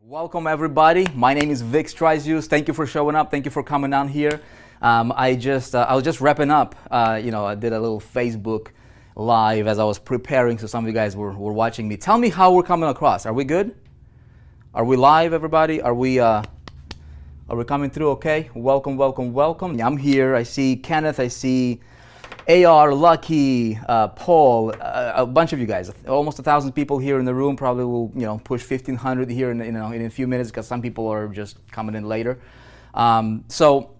Welcome everybody. My name is Vick Strizheus. Thank you for showing up. Thank you for coming down here. I was just wrapping up. I did a little Facebook live as I was preparing, so some of you guys were watching me. Tell me how we're coming across. Are we good? Are we live, everybody? Are we coming through? Okay. Welcome, welcome, welcome. I'm here. I see Kenneth. I see AR, Lucky, Paul, a bunch of you guys, almost 1,000 people here in the room. Probably will push 1,500 here in a few minutes because some people are just coming in later. So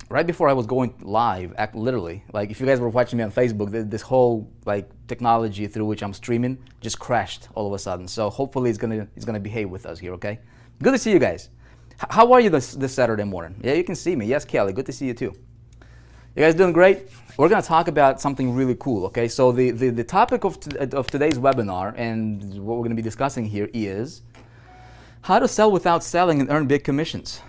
right before I was going live, literally, like if you guys were watching me on Facebook, this whole like technology through which I'm streaming just crashed all of a sudden. So hopefully it's gonna behave with us here. Okay, good to see you guys. How are you this Saturday morning? Yeah, you can see me. Yes, Kelly, good to see you too. You guys doing great? We're going to talk about something really cool, okay? So the topic of today's webinar and what we're going to be discussing here is how to sell without selling and earn big commissions,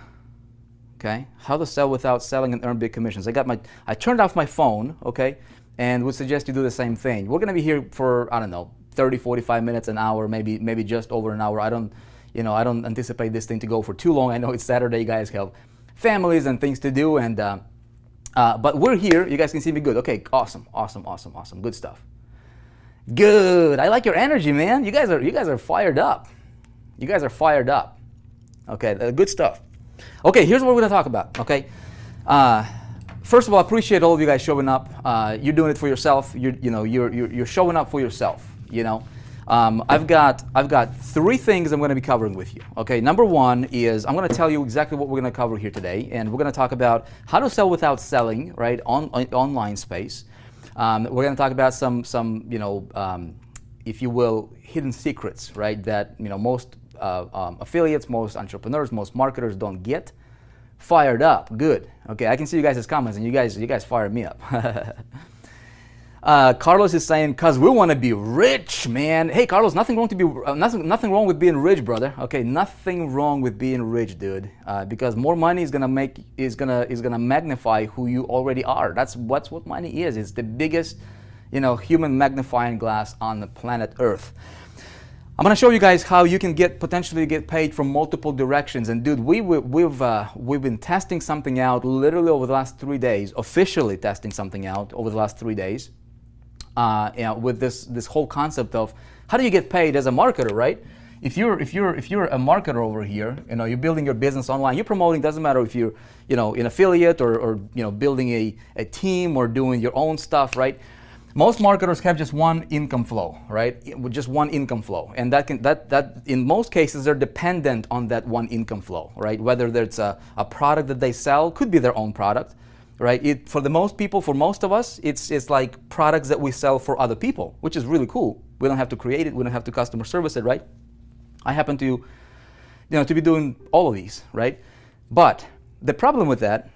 okay? How to sell without selling and earn big commissions. I turned off my phone, okay, and would suggest you do the same thing. We're going to be here for, I don't know, 30, 45 minutes, an hour, maybe just over an hour. I don't anticipate this thing to go for too long. I know it's Saturday, you guys have families and things to do, and but we're here. You guys can see me good. Okay, awesome. Good stuff. Good. I like your energy, man. You guys are fired up. You guys are fired up. Okay, good stuff. Okay, here's what we're gonna talk about. Okay, first of all, I appreciate all of you guys showing up. You're doing it for yourself. You're showing up for yourself. I've got three things I'm going to be covering with you. Okay, number one is I'm going to tell you exactly what we're going to cover here today, and we're going to talk about how to sell without selling, right, online space. We're going to talk about some if you will, hidden secrets, right, that most affiliates, most entrepreneurs, most marketers don't get. Fired up, good. Okay, I can see you guys' comments, and you guys fired me up. Carlos is saying, "Cause we want to be rich, man." Hey, Carlos, nothing wrong with being rich, brother. Okay, nothing wrong with being rich, dude. Because more money is gonna magnify who you already are. That's what money is. It's the biggest, human magnifying glass on the planet Earth. I'm gonna show you guys how you can potentially get paid from multiple directions. And dude, we've been testing something out literally over the last 3 days. Officially testing something out over the last 3 days. With this whole concept of how do you get paid as a marketer, right? If you're a marketer over here, you're building your business online, you're promoting. Doesn't matter if you're an affiliate or building a team or doing your own stuff, right? Most marketers have just one income flow, right? With just one income flow, and that in most cases they're dependent on that one income flow, right? Whether there's a product that they sell, could be their own product, right? For most of us, it's like products that we sell for other people, which is really cool. We don't have to create it. We don't have to customer service it, right? I happen to, to be doing all of these, right? But the problem with that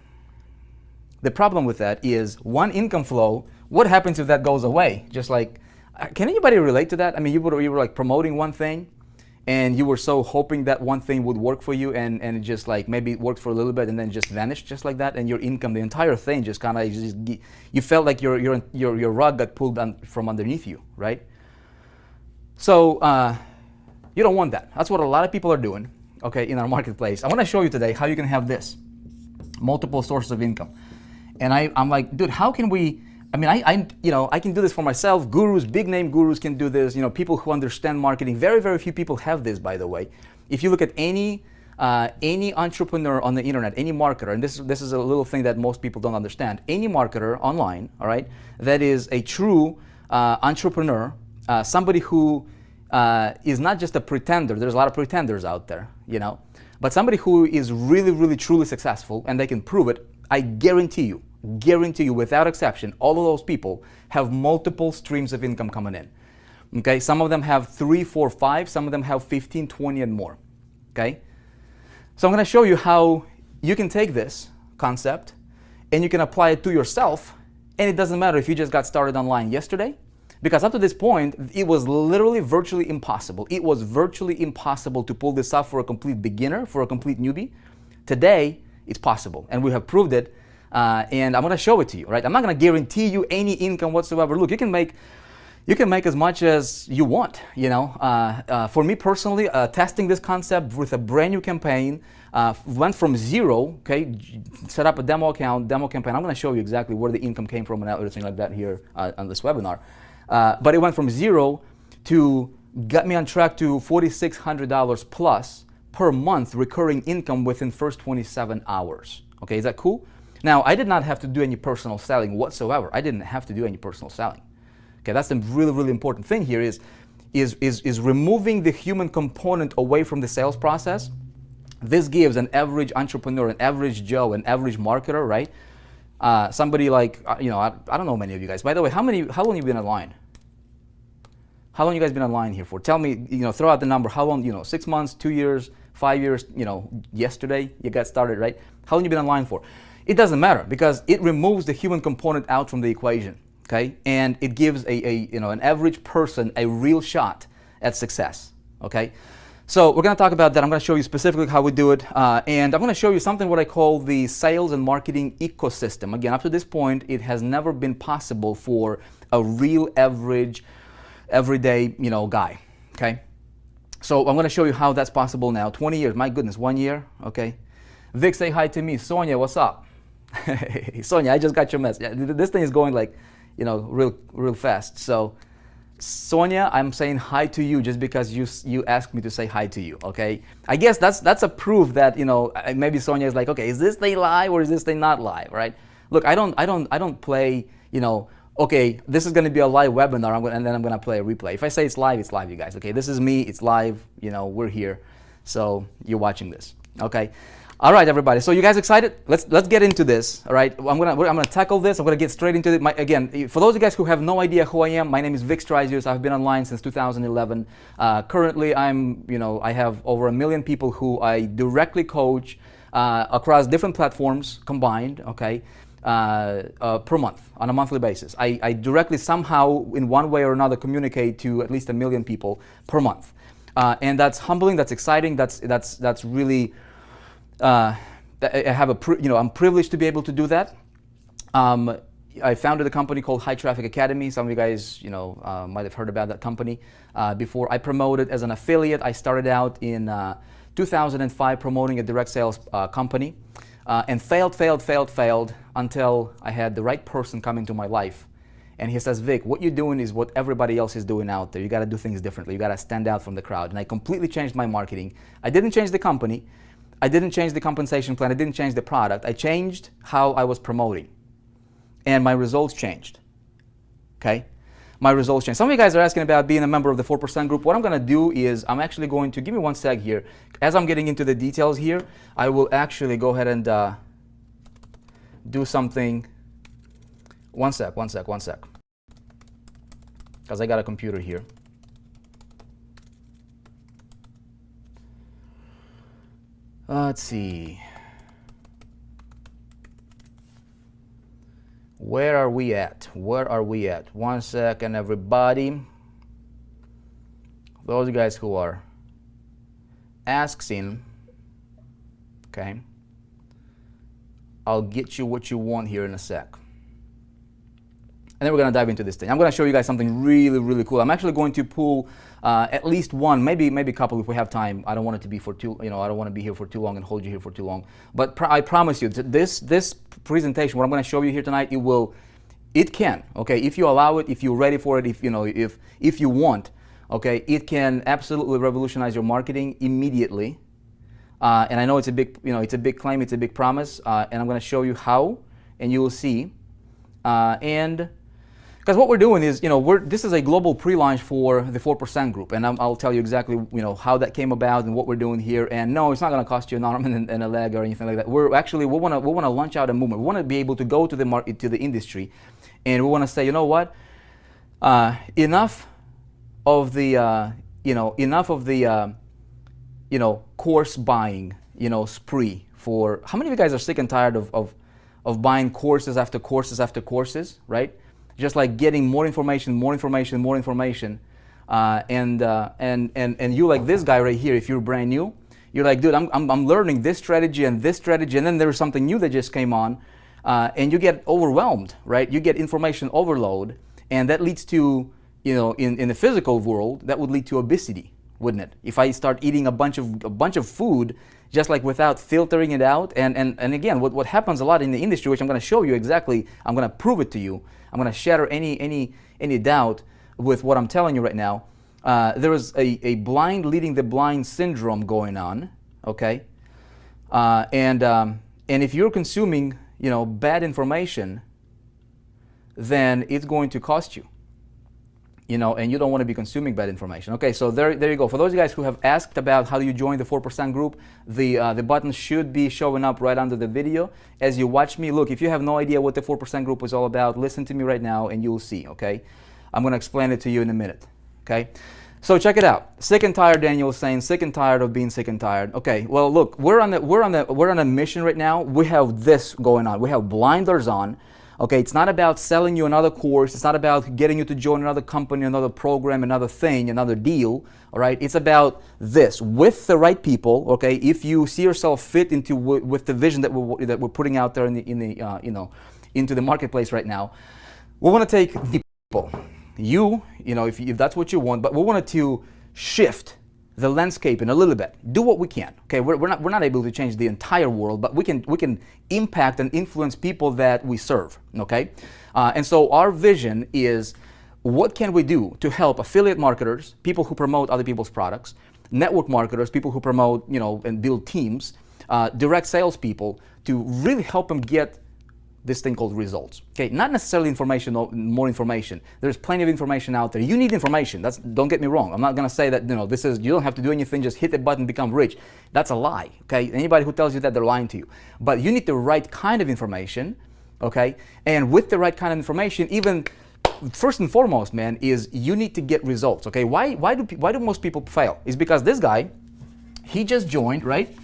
is one income flow. What happens if that goes away? Just like, can anybody relate to that? I mean, you were like promoting one thing, and you were so hoping that one thing would work for you, and it just like maybe it worked for a little bit and then just vanished just like that, and your income, the entire thing just kind of you felt like your rug got pulled from underneath you, right? So you don't want that. That's what a lot of people are doing, okay, in our marketplace. I want to show you today how you can have this multiple sources of income, and I'm like, dude, how can we? I mean, I can do this for myself. Gurus, big name gurus can do this. People who understand marketing. Very, very few people have this, by the way. If you look at any entrepreneur on the internet, any marketer, and this is a little thing that most people don't understand. Any marketer online, all right, that is a true entrepreneur, somebody who is not just a pretender. There's a lot of pretenders out there, but somebody who is really, really, truly successful, and they can prove it. I guarantee you without exception, all of those people have multiple streams of income coming in. Okay, some of them have 3, 4, 5, some of them have 15, 20 and more. Okay, so I'm going to show you how you can take this concept and you can apply it to yourself, and it doesn't matter if you just got started online yesterday, because up to this point it was literally virtually impossible. It was virtually impossible to pull this off for a complete beginner, for a complete newbie. Today it's possible, and we have proved it. And I'm going to show it to you, right? I'm not going to guarantee you any income whatsoever. Look, you can make, you can make as much as you want, you know. For me personally, testing this concept with a brand new campaign, went from zero, okay, set up a demo account, demo campaign. I'm going to show you exactly where the income came from and everything like that here on this webinar. But it went from zero to get me on track to $4,600 plus per month recurring income within first 27 hours. Okay, is that cool? Now, I did not have to do any personal selling whatsoever. I didn't have to do any personal selling. Okay, that's the really, really important thing here is removing the human component away from the sales process. This gives an average entrepreneur, an average Joe, an average marketer, right? Somebody like, you know, I don't know many of you guys. By the way, how long have you been online? How long you guys been online here for? Tell me, you know, throw out the number. How long, you know, 6 months, 2 years, 5 years, you know, yesterday you got started, right? How long you been online for? It doesn't matter because it removes the human component out from the equation, okay? And it gives you know, an average person a real shot at success, okay? So we're going to talk about that. I'm going to show you specifically how we do it. And I'm going to show you something what I call the sales and marketing ecosystem. Again, up to this point, it has never been possible for a real average, everyday, you know, guy, okay? So I'm going to show you how that's possible now. 20 years, my goodness, 1 year, okay? Vic, say hi to me. Sonia, what's up? Sonia, I just got your message. This thing is going like, you know, real fast. So Sonia, I'm saying hi to you just because you asked me to say hi to you, okay? I guess that's a proof that, you know, maybe Sonia is like, okay, is this thing live or is this thing not live, right? Look, I don't play, you know, okay, this is going to be a live webinar, and then I'm going to play a replay. If I say it's live, you guys, okay? This is me, it's live, you know, we're here. So you're watching this, okay? All right, everybody. So you guys excited? Let's get into this. All right. I'm gonna tackle this. I'm gonna get straight into it. Again, for those of you guys who have no idea who I am, my name is Vick Strizheus. I've been online since 2011. Currently, I have over 1 million people who I directly coach across different platforms combined. Okay. Per month on a monthly basis. I directly somehow in one way or another communicate to at least 1 million people per month, and that's humbling. That's exciting. That's really. I have I'm privileged to be able to do that. I founded a company called High Traffic Academy. Some of you guys, you know, might have heard about that company before. I promoted as an affiliate. I started out in 2005 promoting a direct sales company and failed until I had the right person come into my life. And he says, Vic, what you're doing is what everybody else is doing out there. You got to do things differently. You got to stand out from the crowd. And I completely changed my marketing. I didn't change the company. I didn't change the compensation plan. I didn't change the product. I changed how I was promoting. And my results changed. Okay? My results changed. Some of you guys are asking about being a member of the 4% group. What I'm going to do is I'm actually going to, give me one sec here. As I'm getting into the details here, I will actually go ahead and do something. One sec. Because I got a computer here. Let's see. Where are we at? 1 second, everybody. Those guys who are asking, okay, I'll get you what you want here in a sec. And then we're going to dive into this thing. I'm going to show you guys something really, really cool. I'm actually going to pull at least one, maybe a couple if we have time. I don't want it to be for too, you know, I don't want to be here for too long and hold you here for too long. But I promise you, this presentation, what I'm going to show you here tonight, it can, okay, if you allow it, if you're ready for it, if you want, okay, it can absolutely revolutionize your marketing immediately. And I know it's a big, it's a big claim, it's a big promise, and I'm going to show you how, and you will see. And because what we're doing is, this is a global pre-launch for the 4% group, and I'll tell you exactly, how that came about and what we're doing here. And no, it's not going to cost you an arm and a leg or anything like that. We want to launch out a movement. We want to be able to go to the market, to the industry, and we want to say, you know what, enough of the, course buying, spree for. How many of you guys are sick and tired of buying courses after courses after courses, right? Just like getting more information, and you like this guy right here. If you're brand new, you're like, dude, I'm learning this strategy, and then there's something new that just came on, and you get overwhelmed, right? You get information overload, and that leads to in the physical world, that would lead to obesity, wouldn't it? If I start eating a bunch of food, just like without filtering it out, and again, what happens a lot in the industry, which I'm going to show you exactly, I'm going to prove it to you, I'm going to shatter any doubt with what I'm telling you right now. There is a blind leading the blind syndrome going on, okay? And if you're consuming, bad information, then it's going to cost you. And you don't want to be consuming bad information. Okay, so there you go. For those guys who have asked about how do you join the 4% group, the button should be showing up right under the video. As you watch me, look, if you have no idea what the 4% group is all about, listen to me right now and you'll see, okay? I'm going to explain it to you in a minute, okay? So check it out. Sick and tired, Daniel was saying, sick and tired of being sick and tired. Okay, well, look, we're on a mission right now. We have this going on. We have blinders on. Okay, it's not about selling you another course. It's not about getting you to join another company, another program, another thing, another deal. All right, it's about this with the right people. Okay, if you see yourself fit into with the vision that we're putting out there into the marketplace right now, we want to take the people. If that's what you want, but we wanted to shift the landscape in a little bit. Do what we can. Okay, we're not able to change the entire world, but we can impact and influence people that we serve. Okay, and so our vision is, what can we do to help affiliate marketers, people who promote other people's products, network marketers, people who promote and build teams, direct salespeople, to really help them get this thing called results. Okay, not necessarily information, more information. There's plenty of information out there. You need information. Don't get me wrong. I'm not going to say that you don't have to do anything. Just hit the button, become rich. That's a lie. Okay, anybody who tells you that, they're lying to you. But you need the right kind of information. Okay, and with the right kind of information, even first and foremost, man, is you need to get results. Okay, why do most people fail? It's because this guy, he just joined, right?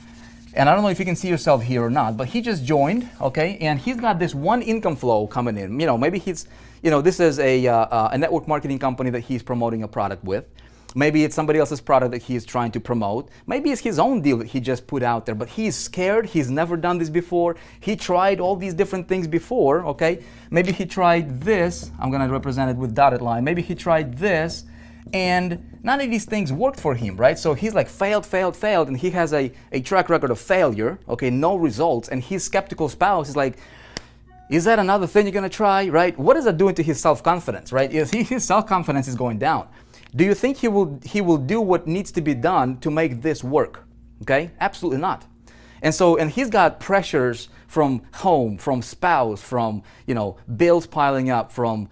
And I don't know if you can see yourself here or not, but he just joined, okay? And he's got this one income flow coming in. Maybe this is a network marketing company that he's promoting a product with. Maybe it's somebody else's product that he's trying to promote. Maybe it's his own deal that he just put out there, but he's scared. He's never done this before. He tried all these different things before, okay? Maybe he tried this. I'm going to represent it with dotted line. Maybe he tried this, and none of these things worked for him, right? So he's like failed, and he has a track record of failure, okay, no results, and his skeptical spouse is like, is that another thing you're gonna try, right? What is that doing to his self-confidence, right? His self-confidence is going down. Do you think he will do what needs to be done to make this work? Okay, absolutely not. And he's got pressures from home, from spouse, from bills piling up, from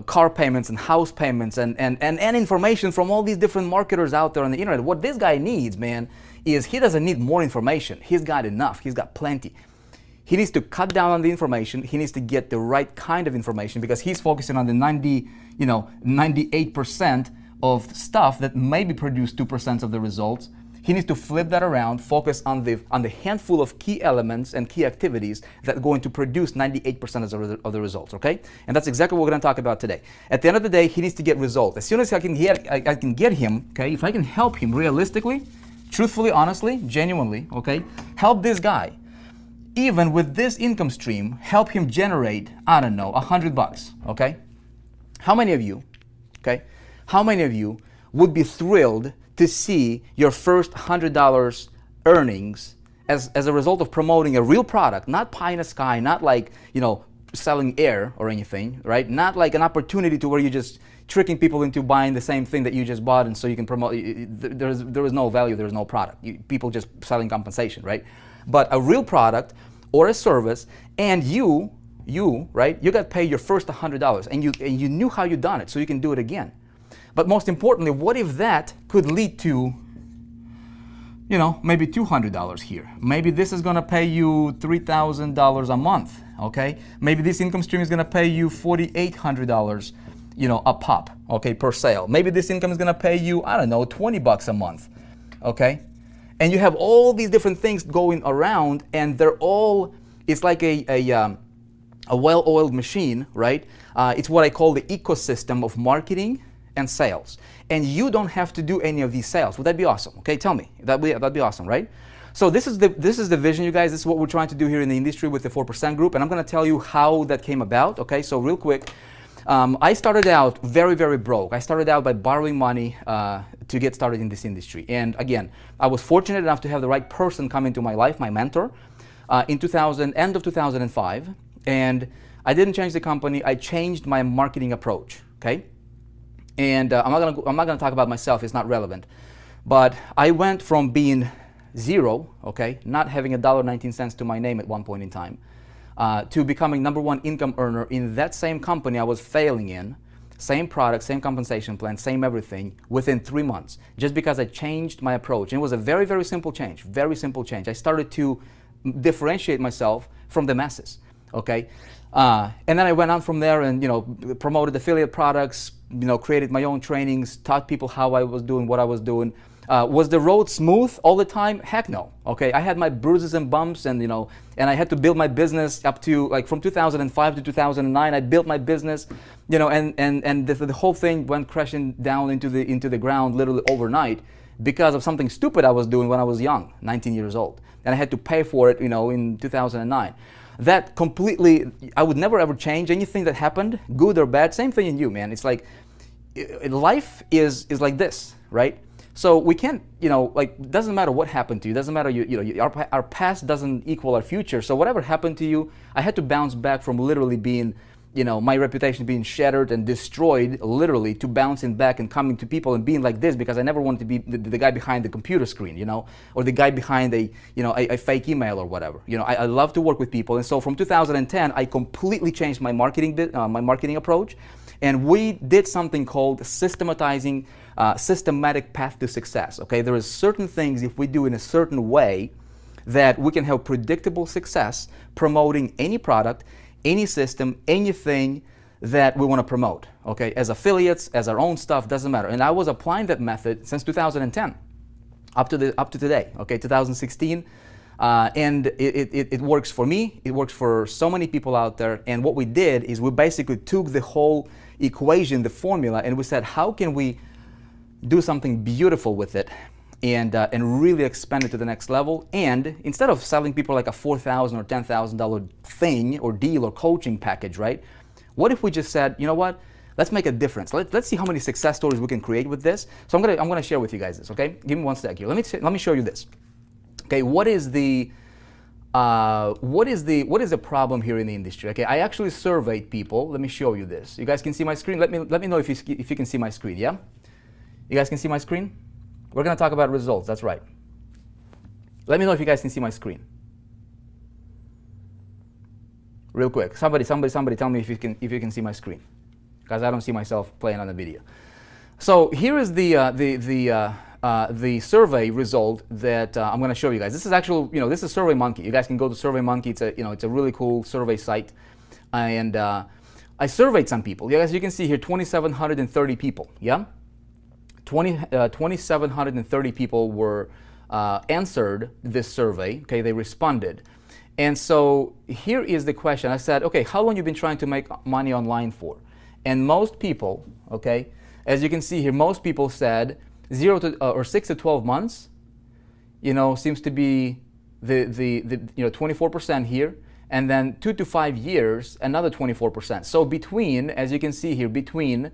car payments and house payments, and information from all these different marketers out there on the internet. What this guy needs, man, is he doesn't need more information. He's got enough. He's got plenty. He needs to cut down on the information. He needs to get the right kind of information, because he's focusing on the 98% of stuff that maybe produce 2% of the results. He needs to flip that around, focus on the handful of key elements and key activities that are going to produce 98% of the results, okay? And that's exactly what we're going to talk about today. At the end of the day, he needs to get results. As soon as I can get him, okay, if I can help him realistically, truthfully, honestly, genuinely, okay, help this guy, even with this income stream, help him generate, I don't know, $100, okay? How many of you would be thrilled to see your first $100 earnings as a result of promoting a real product, not pie in the sky, not like, selling air or anything, right? Not like an opportunity to where you're just tricking people into buying the same thing that you just bought, and so you can promote. There is no value, there is no product. People just selling compensation, right? But a real product or a service, and you right? You got paid your first $100, and you knew how you done it, so you can do it again. But most importantly, what if that could lead to, maybe $200 here? Maybe this is going to pay you $3,000 a month, okay? Maybe this income stream is going to pay you $4,800, a pop, okay, per sale. Maybe this income is going to pay you, I don't know, $20 a month, okay? And you have all these different things going around, and it's like a well-oiled machine, right? It's what I call the ecosystem of marketing and sales. And you don't have to do any of these sales. Would that be awesome? Okay, tell me. That'd be awesome, right? So this is the vision, you guys. This is what we're trying to do here in the industry with the 4% group, and I'm going to tell you how that came about. Okay, so real quick, I started out very, very broke. I started out by borrowing money to get started in this industry. And again, I was fortunate enough to have the right person come into my life, my mentor, in end of 2005. And I didn't change the company. I changed my marketing approach. Okay. And I'm not gonna talk about myself. It's not relevant. But I went from being zero, okay, not having $1.19 to my name at one point in time, to becoming #1 income earner in that same company I was failing in, same product, same compensation plan, same everything, within 3 months, just because I changed my approach. And it was a very, very simple change, very simple change. I started to differentiate myself from the masses, okay? And then I went on from there and, promoted affiliate products, created my own trainings, taught people how I was doing what I was doing. Was the road smooth all the time? Heck no. Okay, I had my bruises and bumps, and and I had to build my business up to from 2005 to 2009. I built my business, and the whole thing went crashing down into the ground literally overnight because of something stupid I was doing when I was young, 19 years old, and I had to pay for it, in 2009. That completely, I would never ever change anything that happened, good or bad. Same thing in you, man. It's like life is like this, right? So we can't, it doesn't matter what happened to you. It doesn't matter, our past doesn't equal our future. So whatever happened to you, I had to bounce back from literally being, my reputation being shattered and destroyed, literally, to bouncing back and coming to people and being like this, because I never wanted to be the guy behind the computer screen, or the guy behind a fake email or whatever. I love to work with people. And so from 2010, I completely changed my marketing approach. And we did something called systematic path to success. Okay, there is certain things if we do in a certain way that we can have predictable success promoting any product, any system, anything that we want to promote. Okay, as affiliates, as our own stuff, doesn't matter. And I was applying that method since 2010 up to today. Okay, 2016. And it works for me. It works for so many people out there. And what we did is we basically took the whole equation, the formula, and we said, how can we do something beautiful with it and really expand it to the next level? And instead of selling people like a $4,000 or $10,000 thing or deal or coaching package, right? What if we just said, you know what? Let's make a difference. Let's see how many success stories we can create with this. So I'm gonna share with you guys this. Okay, give me one sec here. Let me show you this. Okay, what is the problem here in the industry? Okay, I actually surveyed people. Let me show you this. You guys can see my screen. Let me know if you can see my screen. Yeah, you guys can see my screen. We're gonna talk about results. That's right. Let me know if you guys can see my screen. Real quick, somebody tell me if you can see my screen, because I don't see myself playing on the video. So here is the survey result that I'm going to show you guys. This is actual, this is SurveyMonkey. You guys can go to SurveyMonkey. It's a really cool survey site, and I surveyed some people. As you can see here, 2,730 people. Yeah, 2,730 people were answered this survey. Okay, they responded, and so here is the question. I said, okay, how long you been trying to make money online for? And most people, okay, as you can see here, most people said 6 to 12 months, seems to be the 24% here, and then 2 to 5 years, another 24%. So between, as you can see here, between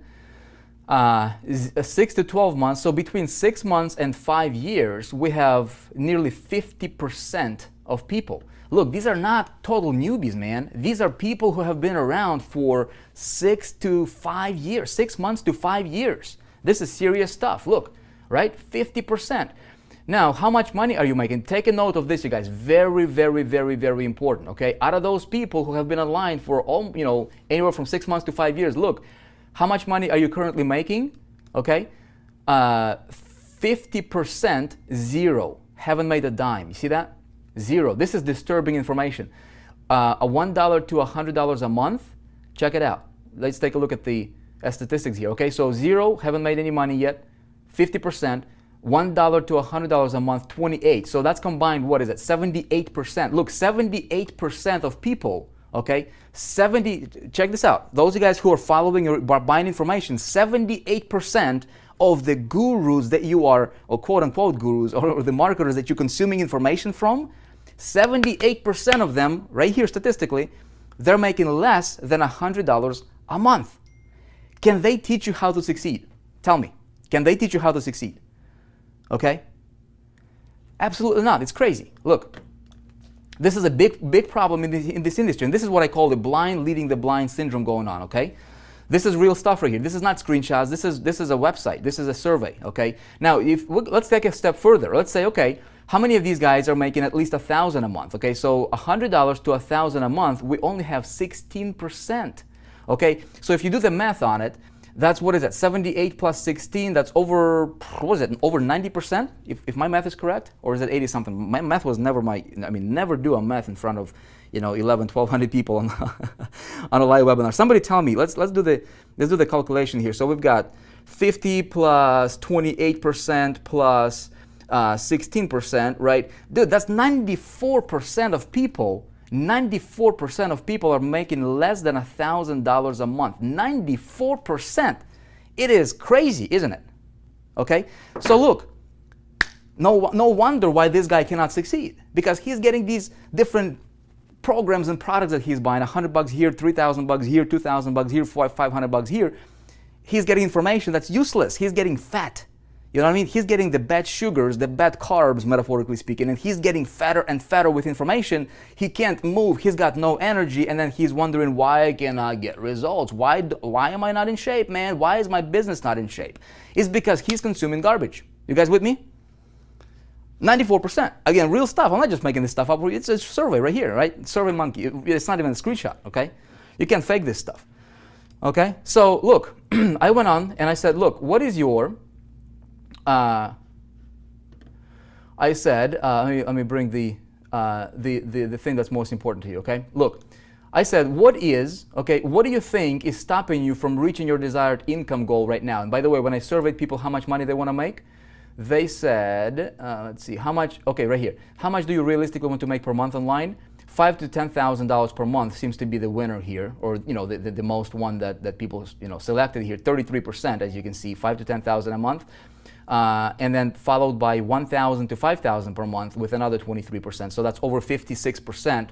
6 to 12 months, so between 6 months and 5 years, we have nearly 50% of people. Look, these are not total newbies, man. These are people who have been around for 6 to 5 years, 6 months to 5 years. This is serious stuff. Look. Right? 50%. Now, how much money are you making? Take a note of this, you guys. Very, very, very, very important. Okay? Out of those people who have been online for anywhere from 6 months to 5 years, look, how much money are you currently making? Okay? 50% zero. Haven't made a dime. You see that? Zero. This is disturbing information. A $1 to $100 a month. Check it out. Let's take a look at the statistics here. Okay? So zero, haven't made any money yet. 50%, $1 to $100 a month, 28. So that's combined, what is it, 78%. Look, 78% of people, okay, check this out. Those of you guys who are following or buying information, 78% of the gurus that you are, or quote unquote gurus, or the marketers that you're consuming information from, 78% of them, right here statistically, they're making less than $100 a month. Can they teach you how to succeed? Tell me. Can they teach you how to succeed? Okay? Absolutely not. It's crazy. Look, this is a big problem in this industry, and this is what I call the blind leading the blind syndrome going on, okay? This is real stuff right here. This is not screenshots. This is a website. This is a survey, okay? Now, let's take a step further. Let's say, okay, how many of these guys are making at least $1,000 a month? Okay, so $100 to $1,000 a month, we only have 16%. Okay, so if you do the math on it, that's, what is that, 78 plus 16, that's over, what is it, over 90%, if my math is correct? Or is it 80 something? My math was never never do a math in front of, 1,200 people on, on a live webinar. Somebody tell me, let's do the calculation here. So we've got 50 plus 28% plus 16%, right? Dude, that's 94% of people. 94% of people are making less than $1,000 a month. 94%. It is crazy, isn't it? Okay? So look, no wonder why this guy cannot succeed, because he's getting these different programs and products that he's buying, $100 here, $3,000 here, $2,000 here, $500 here. He's getting information that's useless. He's getting fat. You know what I mean? He's getting the bad sugars, the bad carbs, metaphorically speaking, and he's getting fatter and fatter with information. He can't move. He's got no energy, and then he's wondering, why can I get results? Why am I not in shape, man? Why is my business not in shape? It's because he's consuming garbage. You guys with me? 94%. Again, real stuff. I'm not just making this stuff up. It's a survey right here, right? Survey Monkey. It's not even a screenshot, okay? You can't fake this stuff, okay? So look, I went on and I said, look, what is your... I said, let me bring the thing that's most important to you, okay? Look, I said, what do you think is stopping you from reaching your desired income goal right now? And by the way, when I surveyed people how much money they want to make, they said, let's see, how much, okay, right here. How much do you realistically want to make per month online? $5,000 to $10,000 per month seems to be the winner here, or the most one that people selected here. 33%, as you can see, $5,000 to $10,000 a month. And then followed by $1,000 to $5,000 per month with another 23%. So that's over 56%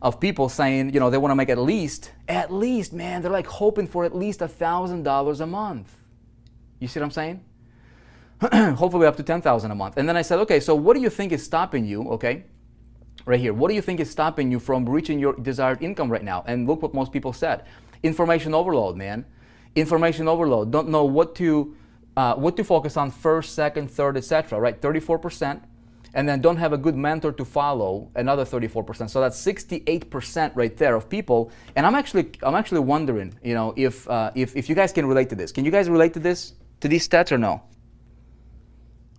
of people saying, they want to make at least, man, they're like hoping for at least $1,000 a month. You see what I'm saying? Hopefully up to $10,000 a month. And then I said, okay, so what do you think is stopping you, okay? Right here, what do you think is stopping you from reaching your desired income right now? And look what most people said. Information overload, man. Information overload. Don't know what to focus on first, second, third, etc. Right? 34%, and then don't have a good mentor to follow, another 34%. So that's 68% right there of people. And I'm actually wondering, if you guys can relate to this. Can you guys relate to this, to these stats, or no?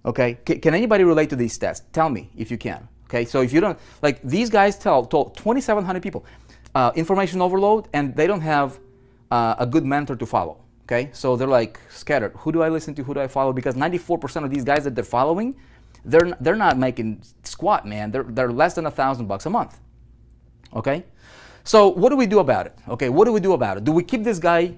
Okay. Can anybody relate to these stats? Tell me if you can. Okay. So if you don't, like these guys told 2,700 people information overload, and they don't have a good mentor to follow. Okay, so they're like scattered. Who do I listen to? Who do I follow? Because 94% of these guys that they're following, they're not making squat, man. They're less than $1,000 a month. Okay, so what do we do about it? Okay, what do we do about it? Do we keep this guy?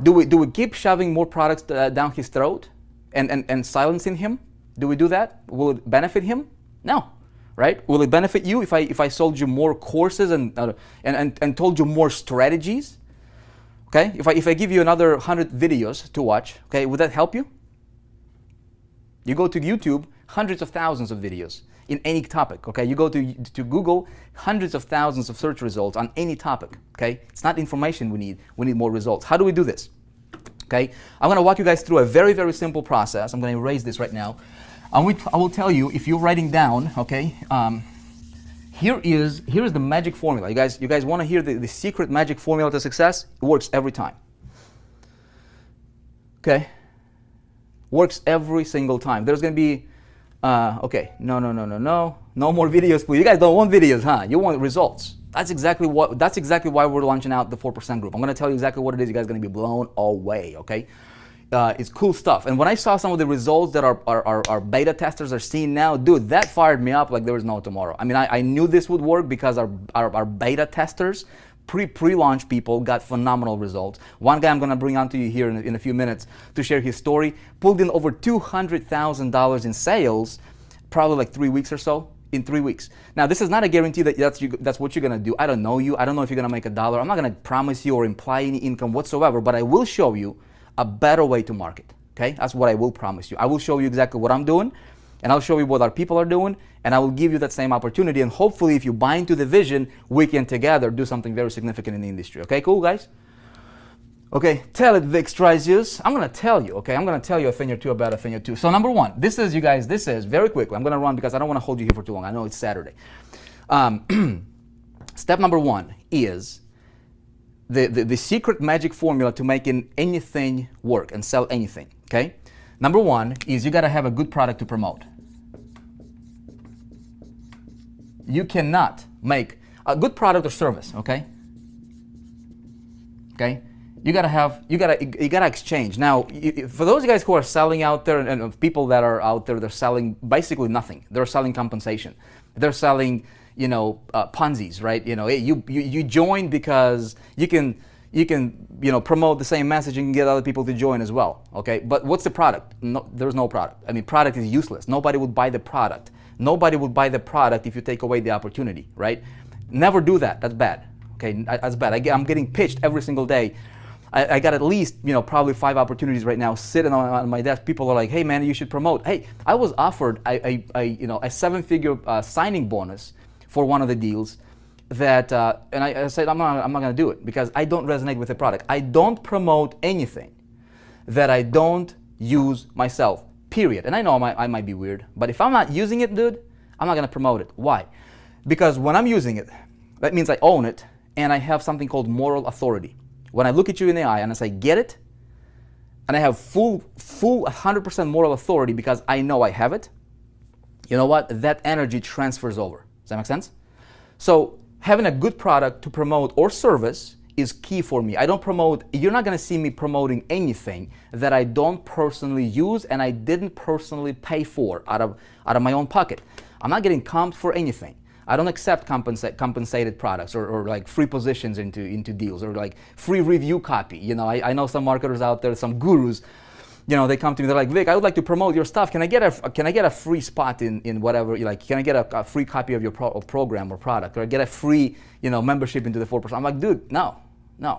Do we keep shoving more products down his throat and silencing him? Do we do that? Will it benefit him? No, right? Will it benefit you if I sold you more courses and told you more strategies? Okay, if I give you another 100 videos to watch, okay, would that help you? You go to YouTube, hundreds of thousands of videos in any topic, okay? You go to Google, hundreds of thousands of search results on any topic, okay? It's not information we need more results. How do we do this? Okay, I'm gonna walk you guys through a very, very simple process. I'm gonna erase this right now. I will tell you, if you're writing down, okay, here is the magic formula. You guys want to hear the secret magic formula to success? It works every time. Okay? Works every single time. There's going to be, okay, no more videos, please. You guys don't want videos, huh? You want results. That's exactly why we're launching out the 4% group. I'm going to tell you exactly what it is. You guys are going to be blown away, okay? It's cool stuff. And when I saw some of the results that our beta testers are seeing now, dude, that fired me up like there was no tomorrow. I mean, I knew this would work because our beta testers, pre-launch people, got phenomenal results. One guy I'm going to bring on to you here in a few minutes to share his story, pulled in over $200,000 in sales, probably like 3 weeks or so, in 3 weeks. Now, this is not a guarantee that that's what you're going to do. I don't know you. I don't know if you're going to make $1. I'm not going to promise you or imply any income whatsoever, but I will show you a better way to market. Okay? That's what I will promise you. I will show you exactly what I'm doing, and I'll show you what our people are doing, and I will give you that same opportunity. And hopefully, if you buy into the vision, we can together do something very significant in the industry. Okay, cool, guys? Okay, tell it, Vick Strizheus. I'm going to tell you, okay? I'm going to tell you a thing or two about a thing or two. So number one, this is, you guys, this is, very quickly, I'm going to run because I don't want to hold you here for too long. I know it's Saturday. Step number one is the secret magic formula to making anything work and sell anything, okay? Number one is you got to have a good product to promote. You cannot make a good product or service, okay? Okay? You gotta exchange. Now, for those guys who are selling out there, and people that are out there, they're selling basically nothing. They're selling compensation. They're selling, Ponzi's, right? You join because you can promote the same message and get other people to join as well. Okay, but what's the product? No, there's no product. I mean, product is useless. Nobody would buy the product. Nobody would buy the product if you take away the opportunity, right? Never do that. That's bad. Okay, that's bad. I'm getting pitched every single day. I got at least, probably 5 opportunities right now sitting on my desk. People are like, hey man, you should promote. Hey, I was offered a 7-figure signing bonus for one of the deals that, and I said, I'm not gonna do it because I don't resonate with the product. I don't promote anything that I don't use myself, period. And I know I might be weird, but if I'm not using it, dude, I'm not gonna promote it. Why? Because when I'm using it, that means I own it and I have something called moral authority. When I look at you in the eye and I say, get it, and I have full 100% moral authority because I know I have it, you know what? That energy transfers over. Does that make sense? So having a good product to promote or service is key for me. I don't promote, you're not going to see me promoting anything that I don't personally use and I didn't personally pay for out of my own pocket. I'm not getting comped for anything. I don't accept compensated products or like free positions into deals or like free review copy. I know some marketers out there, some gurus, they come to me, they're like, Vic, I would like to promote your stuff. Can I get a free spot in whatever, can I get a free copy of your program or product, or get a free, membership into the 4%? I'm like, dude, no,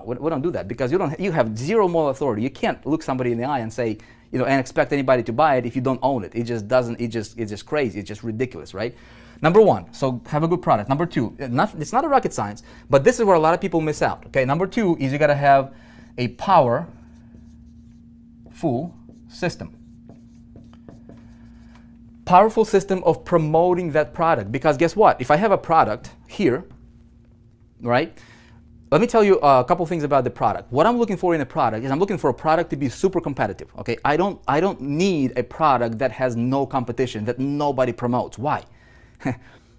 we don't do that because you have zero moral authority. You can't look somebody in the eye and say, and expect anybody to buy it if you don't own it. It just doesn't, it's just crazy. It's just ridiculous, right? Number one, so have a good product. Number two, it's not a rocket science, but this is where a lot of people miss out. Okay, number two is you got to have a powerful system. Powerful system of promoting that product. Because guess what? If I have a product here, right? Let me tell you a couple things about the product. What I'm looking for in a product is I'm looking for a product to be super competitive. Okay, I don't need a product that has no competition, that nobody promotes. Why?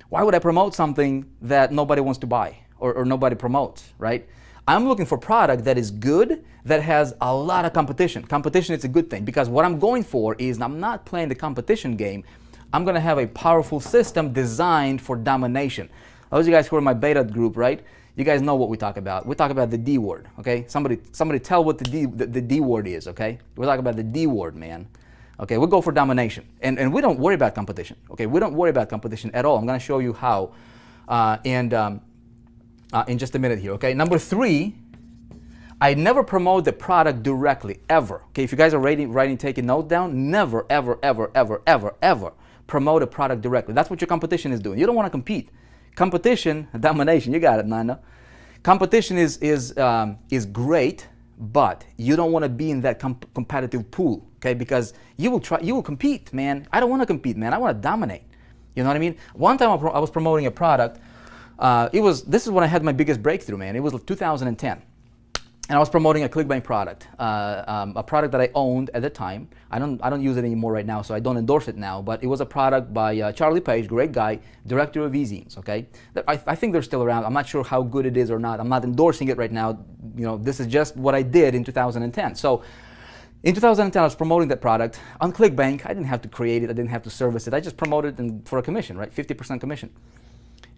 Why would I promote something that nobody wants to buy or nobody promotes, right? I'm looking for a product that is good, that has a lot of competition. Competition is a good thing because what I'm going for is I'm not playing the competition game. I'm going to have a powerful system designed for domination. Those of you guys who are in my beta group, right? You guys know what we talk about. We talk about the D word, okay? Somebody tell what the D word is, okay? We talk about the D word, man. Okay, we'll go for domination. And we don't worry about competition. Okay, we don't worry about competition at all. I'm going to show you how in just a minute here. Okay, number three, I never promote the product directly, ever. Okay, if you guys are writing, taking notes down, never, ever, ever, ever, ever, ever promote a product directly. That's what your competition is doing. You don't want to compete. Competition, domination, you got it, Nana. Competition is great, but you don't want to be in that competitive pool. Okay, because you will compete, man. I don't want to compete, man. I want to dominate. You know what I mean? One time I was promoting a product. This is when I had my biggest breakthrough, man. It was 2010, and I was promoting a ClickBank product, a product that I owned at the time. I don't use it anymore right now, so I don't endorse it now. But it was a product by Charlie Page, great guy, director of e-zines. Okay, I think they're still around. I'm not sure how good it is or not. I'm not endorsing it right now. This is just what I did in 2010. So. In 2010, I was promoting that product on ClickBank. I didn't have to create it. I didn't have to service it. I just promoted it for a commission, right? 50% commission.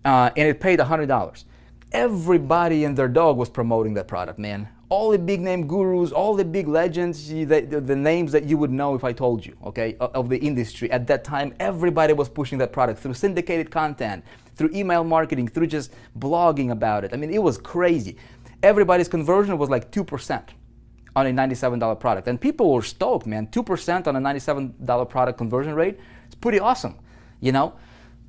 And it paid $100. Everybody and their dog was promoting that product, man. All the big name gurus, all the big legends, the names that you would know if I told you, okay, of the industry. At that time, everybody was pushing that product through syndicated content, through email marketing, through just blogging about it. I mean, it was crazy. Everybody's conversion was like 2% on a $97 product. And people were stoked, man. 2% on a $97 product conversion rate. It's pretty awesome, you know?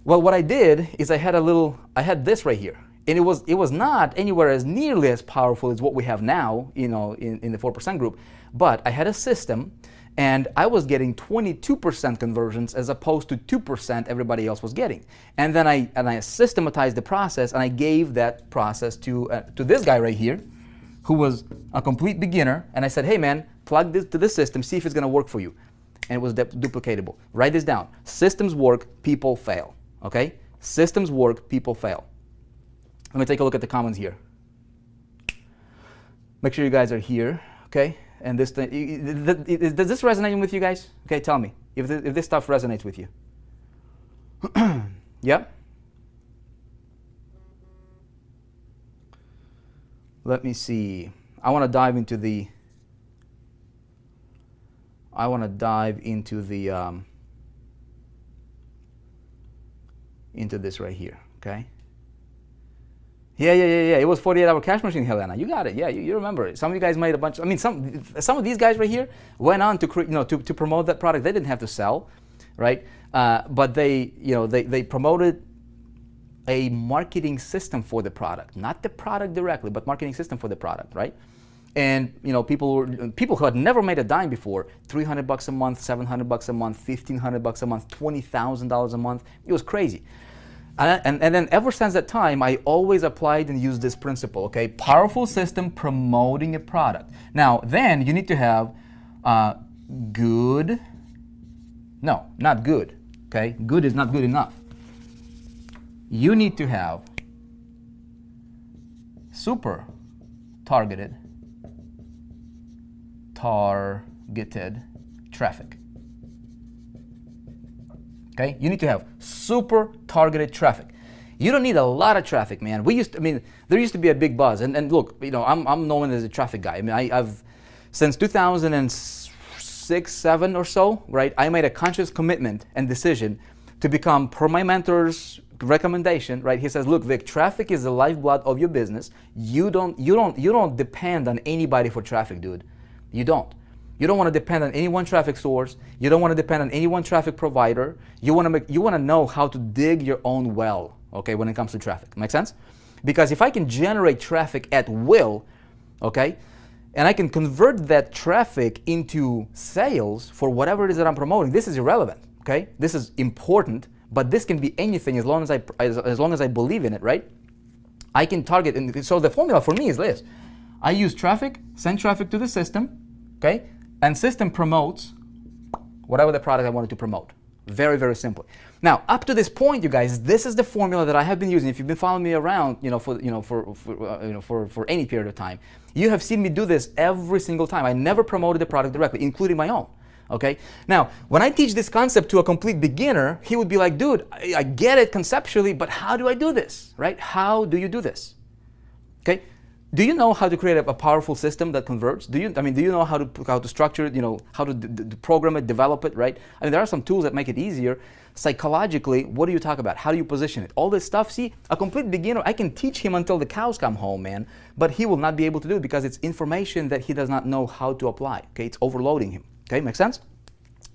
Well, what I did is I had this right here. And it was not anywhere as nearly as powerful as what we have now, you know, in the 4% group. But I had a system, and I was getting 22% conversions as opposed to 2% everybody else was getting. And then I systematized the process, and I gave that process to this guy right here, who was a complete beginner. And I said, hey man, plug this to the system, see if it's gonna work for you. And it was duplicatable. Write this down. Systems work, people fail. Okay? Systems work, people fail. Let me take a look at the comments here. Make sure you guys are here, okay? And this thing, does this resonate with you guys? Okay, tell me if this stuff resonates with you. Yep. Let me see. I want to dive into this right here, okay? Yeah. It was 48-hour cash machine, Helena. You got it. Yeah, you remember it. Some of you guys made a bunch. I mean, some of these guys right here went on to to promote that product. They didn't have to sell, right? But they promoted a marketing system for the product, not the product directly, but marketing system for the product, right? And people who had never made a dime before, $300 a month, $700 a month, $1,500 a month, $20,000 a month. It was crazy. And then ever since that time, I always applied and used this principle, okay? Powerful system promoting a product. Now, then you need to have good, no, not good, okay? Good is not good enough. You need to have super targeted traffic. Okay, you need to have super targeted traffic. You don't need a lot of traffic, man. There used to be a big buzz, and look, I'm known as a traffic guy. I mean, I've since 2006, 7 or so, right? I made a conscious commitment and decision to become, per my mentor's recommendation, right? He says, look, Vic, traffic is the lifeblood of your business. You don't depend on anybody for traffic, dude. You don't. You don't want to depend on any one traffic source. You don't want to depend on any one traffic provider. You want to know how to dig your own well, okay, when it comes to traffic. Make sense? Because if I can generate traffic at will, okay, and I can convert that traffic into sales for whatever it is that I'm promoting, this is irrelevant, okay? This is important, but this can be anything as long as I believe in it, right? I can target, and so the formula for me is this. I use traffic, send traffic to the system, okay? And system promotes whatever the product I wanted to promote. Very, very simply. Now, up to this point, you guys, this is the formula that I have been using. If you've been following me around, for any period of time, you have seen me do this every single time. I never promoted the product directly, including my own. Okay. Now, when I teach this concept to a complete beginner, he would be like, "Dude, I get it conceptually, but how do I do this? Right? How do you do this?" Okay. Do you know how to create a powerful system that converts? Do you know how to structure it, how to program it, develop it, right? I mean, there are some tools that make it easier. Psychologically, what do you talk about? How do you position it? All this stuff, see, a complete beginner, I can teach him until the cows come home, man, but he will not be able to do it because it's information that he does not know how to apply, okay? It's overloading him, okay? Make sense?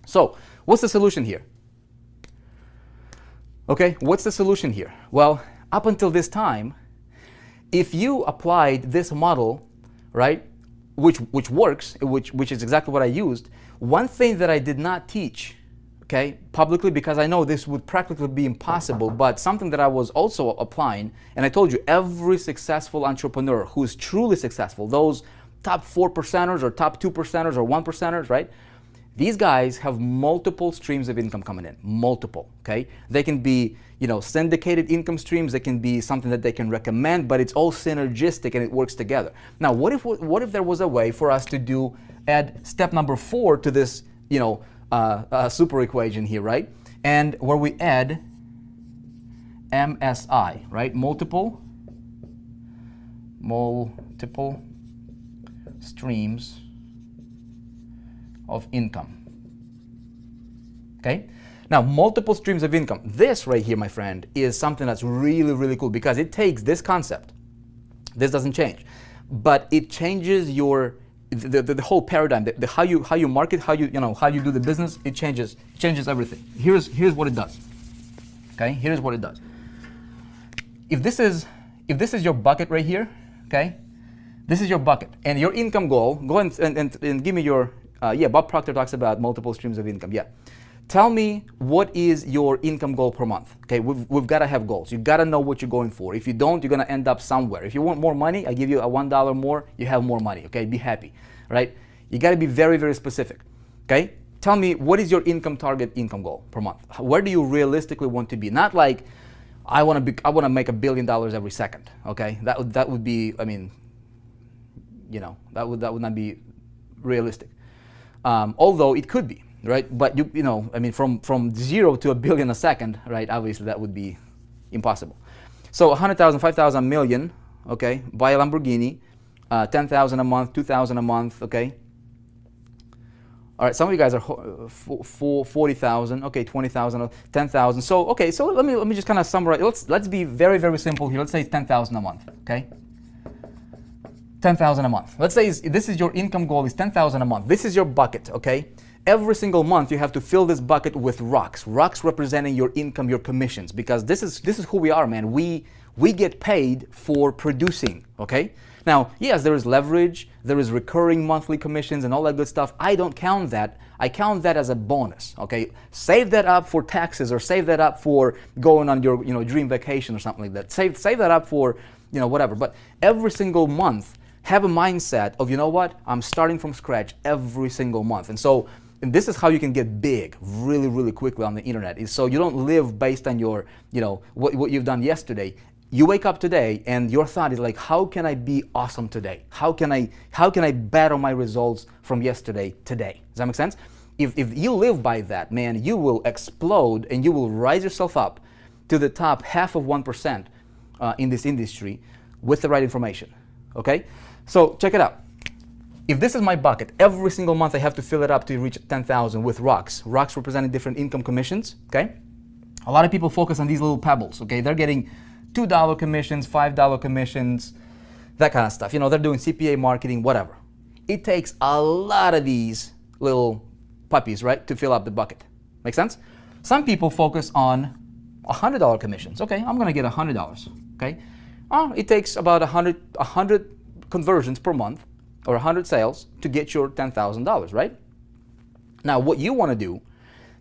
So, what's the solution here? Okay, what's the solution here? Well, up until this time, if you applied this model, right, which works, which is exactly what I used, one thing that I did not teach, okay, publicly, because I know this would practically be impossible, but something that I was also applying, and I told you, every successful entrepreneur who is truly successful, those top 4%ers or top 2%ers or 1%ers, right, these guys have multiple streams of income coming in, multiple, okay? They can be, syndicated income streams. They can be something that they can recommend, but it's all synergistic and it works together. Now, what if there was a way for us to add step number 4 to this, super equation here, right? And where we add MSI, right? Multiple streams of income. Okay? Now, multiple streams of income. This right here, my friend, is something that's really, really cool because it takes this concept. This doesn't change, but it changes the whole paradigm. The how you market, how you do the business. It changes everything. Here's what it does. Okay? Here's what it does. If this is your bucket right here, okay? This is your bucket, and your income goal. Go and give me your. Bob Proctor talks about multiple streams of income. Yeah. Tell me what is your income goal per month. Okay, we've got to have goals. You've got to know what you're going for. If you don't, you're going to end up somewhere. If you want more money, I give you a $1 more, you have more money. Okay, be happy, right? You got to be very, very specific. Okay, tell me what is your income income goal per month. Where do you realistically want to be? Not like I want to make $1 billion every second. Okay, that would be, I mean, that would not be realistic. Although it could be. Right, but from 0 to $1 billion a second, right? Obviously, that would be impossible. So 100,000, 5,000, million, okay? Buy a Lamborghini, 10,000 a month, 2,000 a month, okay? All right, some of you guys are 40,000, okay, 20,000, 10,000. So okay, so let me just kind of summarize. Let's be very, very simple here. Let's say it's 10,000 a month, okay? 10,000 a month. Let's say this is your income goal is 10,000 a month. This is your bucket, okay? Every single month you have to fill this bucket with rocks representing your income, your commissions, because this is who we are, man. We get paid for producing, okay? Now, yes, there is leverage, there is recurring monthly commissions and all that good stuff. I don't count that. I count that as a bonus, okay? Save that up for taxes or save that up for going on your, dream vacation or something like that. Save that up for, whatever. But every single month, have a mindset of, what? I'm starting from scratch every single month. And this is how you can get big really, really quickly on the internet. Is so you don't live based on your, what you've done yesterday. You wake up today and your thought is like, how can I be awesome today? How can I better my results from yesterday today? Does that make sense? If you live by that, man, you will explode and you will rise yourself up to the top 0.5% in this industry with the right information. Okay? So check it out. If this is my bucket, every single month I have to fill it up to reach 10,000 with rocks. Rocks representing different income commissions, okay? A lot of people focus on these little pebbles, okay? They're getting $2 commissions, $5 commissions, that kind of stuff. They're doing CPA marketing, whatever. It takes a lot of these little puppies, right, to fill up the bucket. Make sense? Some people focus on $100 commissions. Okay, I'm gonna get $100, okay? It takes about 100 conversions per month, or 100 sales to get your $10,000, right? Now, what you want to do,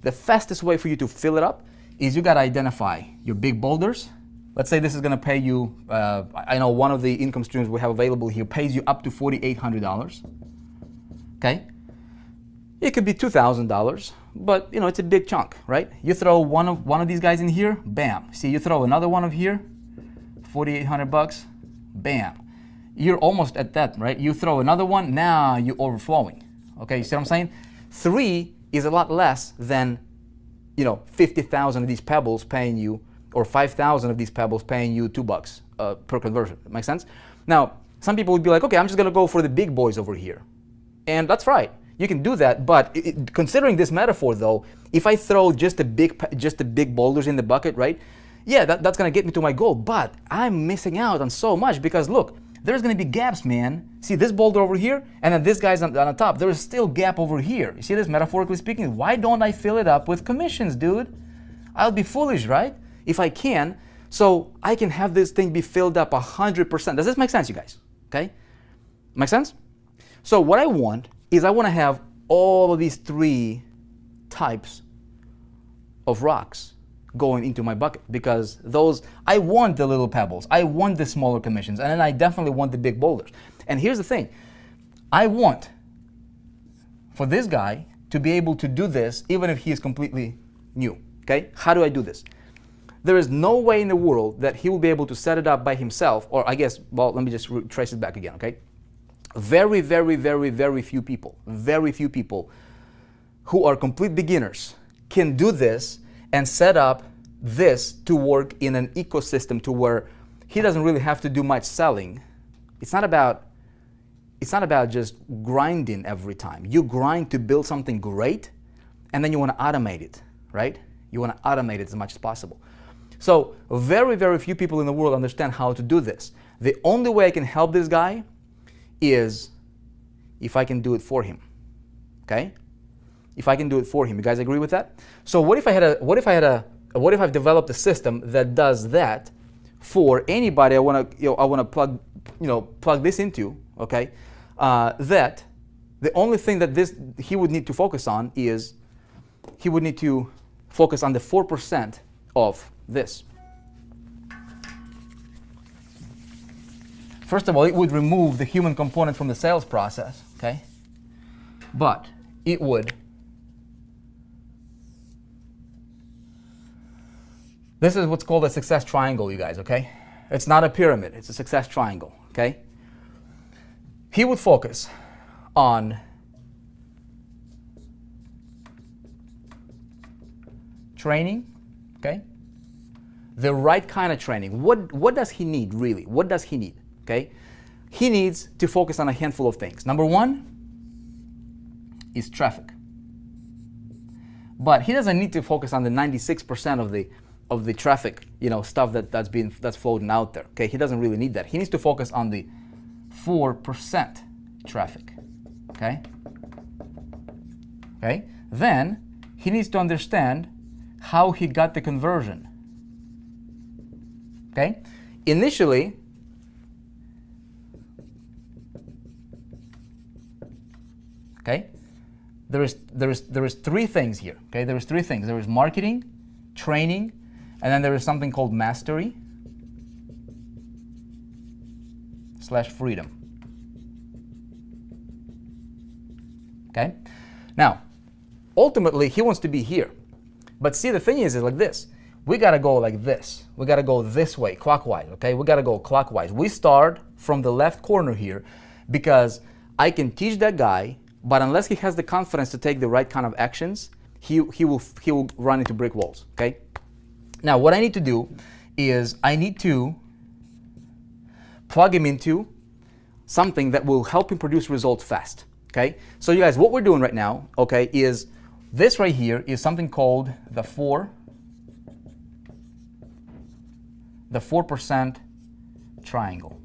the fastest way for you to fill it up is you got to identify your big boulders. Let's say this is going to pay you, I know one of the income streams we have available here pays you up to $4,800, okay? It could be $2,000, but it's a big chunk, right? You throw one of these guys in here, bam. See, you throw another one of here, $4,800, bam. You're almost at that, right? You throw another one, now you're overflowing. Okay, you see what I'm saying? 3 is a lot less than, 50,000 of these pebbles paying you, or 5,000 of these pebbles paying you $2 per conversion. Make sense? Now, some people would be like, okay, I'm just gonna go for the big boys over here. And that's right, you can do that, but considering this metaphor though, if I throw just the big boulders in the bucket, right? Yeah, that's gonna get me to my goal, but I'm missing out on so much because look, there's going to be gaps, man. See this boulder over here, and then this guy's on the top. There is still gap over here. You see this, metaphorically speaking? Why don't I fill it up with commissions, dude? I'll be foolish, right? If I can, so I can have this thing be filled up 100%. Does this make sense, you guys? Okay? Make sense? So what I want is I want to have all of these 3 types of rocks going into my bucket because I want the little pebbles, I want the smaller commissions, and then I definitely want the big boulders. And here's the thing, I want for this guy to be able to do this even if he is completely new, okay? How do I do this? There is no way in the world that he will be able to set it up by himself, or I guess, well, let me just trace it back again, okay? Very, very, very, very few people who are complete beginners can do this and set up this to work in an ecosystem to where he doesn't really have to do much selling. It's not about it's not about just grinding every time. You grind to build something great, and then you want to automate it, right? You want to automate it as much as possible. So very, very few people in the world understand how to do this. The only way I can help this guy is if I can do it for him, okay? If I can do it for him. You guys agree with that? So what if I've developed a system that does that for anybody I want to plug this into, okay? That the only thing that he would need to focus on is he would need to focus on the 4% of this. First of all, it would remove the human component from the sales process, okay? But it would. This is what's called a success triangle, you guys, okay? It's not a pyramid, it's a success triangle, okay? He would focus on training, okay? The right kind of training. What does he need, really? What does he need, okay? He needs to focus on a handful of things. Number one is traffic. But he doesn't need to focus on the 96% of the traffic, stuff that's floating out there, okay? He doesn't really need that. He needs to focus on the 4% traffic, okay? Okay? Then he needs to understand how he got the conversion. Okay? Initially, okay, there is three things here. Okay, there is three things. There is marketing, training, and then there is something called mastery / freedom. Okay? Now, ultimately, he wants to be here. But see, the thing is like this. We got to go like this. We got to go this way, clockwise, okay? We got to go clockwise. We start from the left corner here because I can teach that guy, but unless he has the confidence to take the right kind of actions, he will run into brick walls, okay? Now, what I need to do is I need to plug him into something that will help him produce results fast, okay? So you guys, what we're doing right now, okay, is this right here is something called the 4% triangle.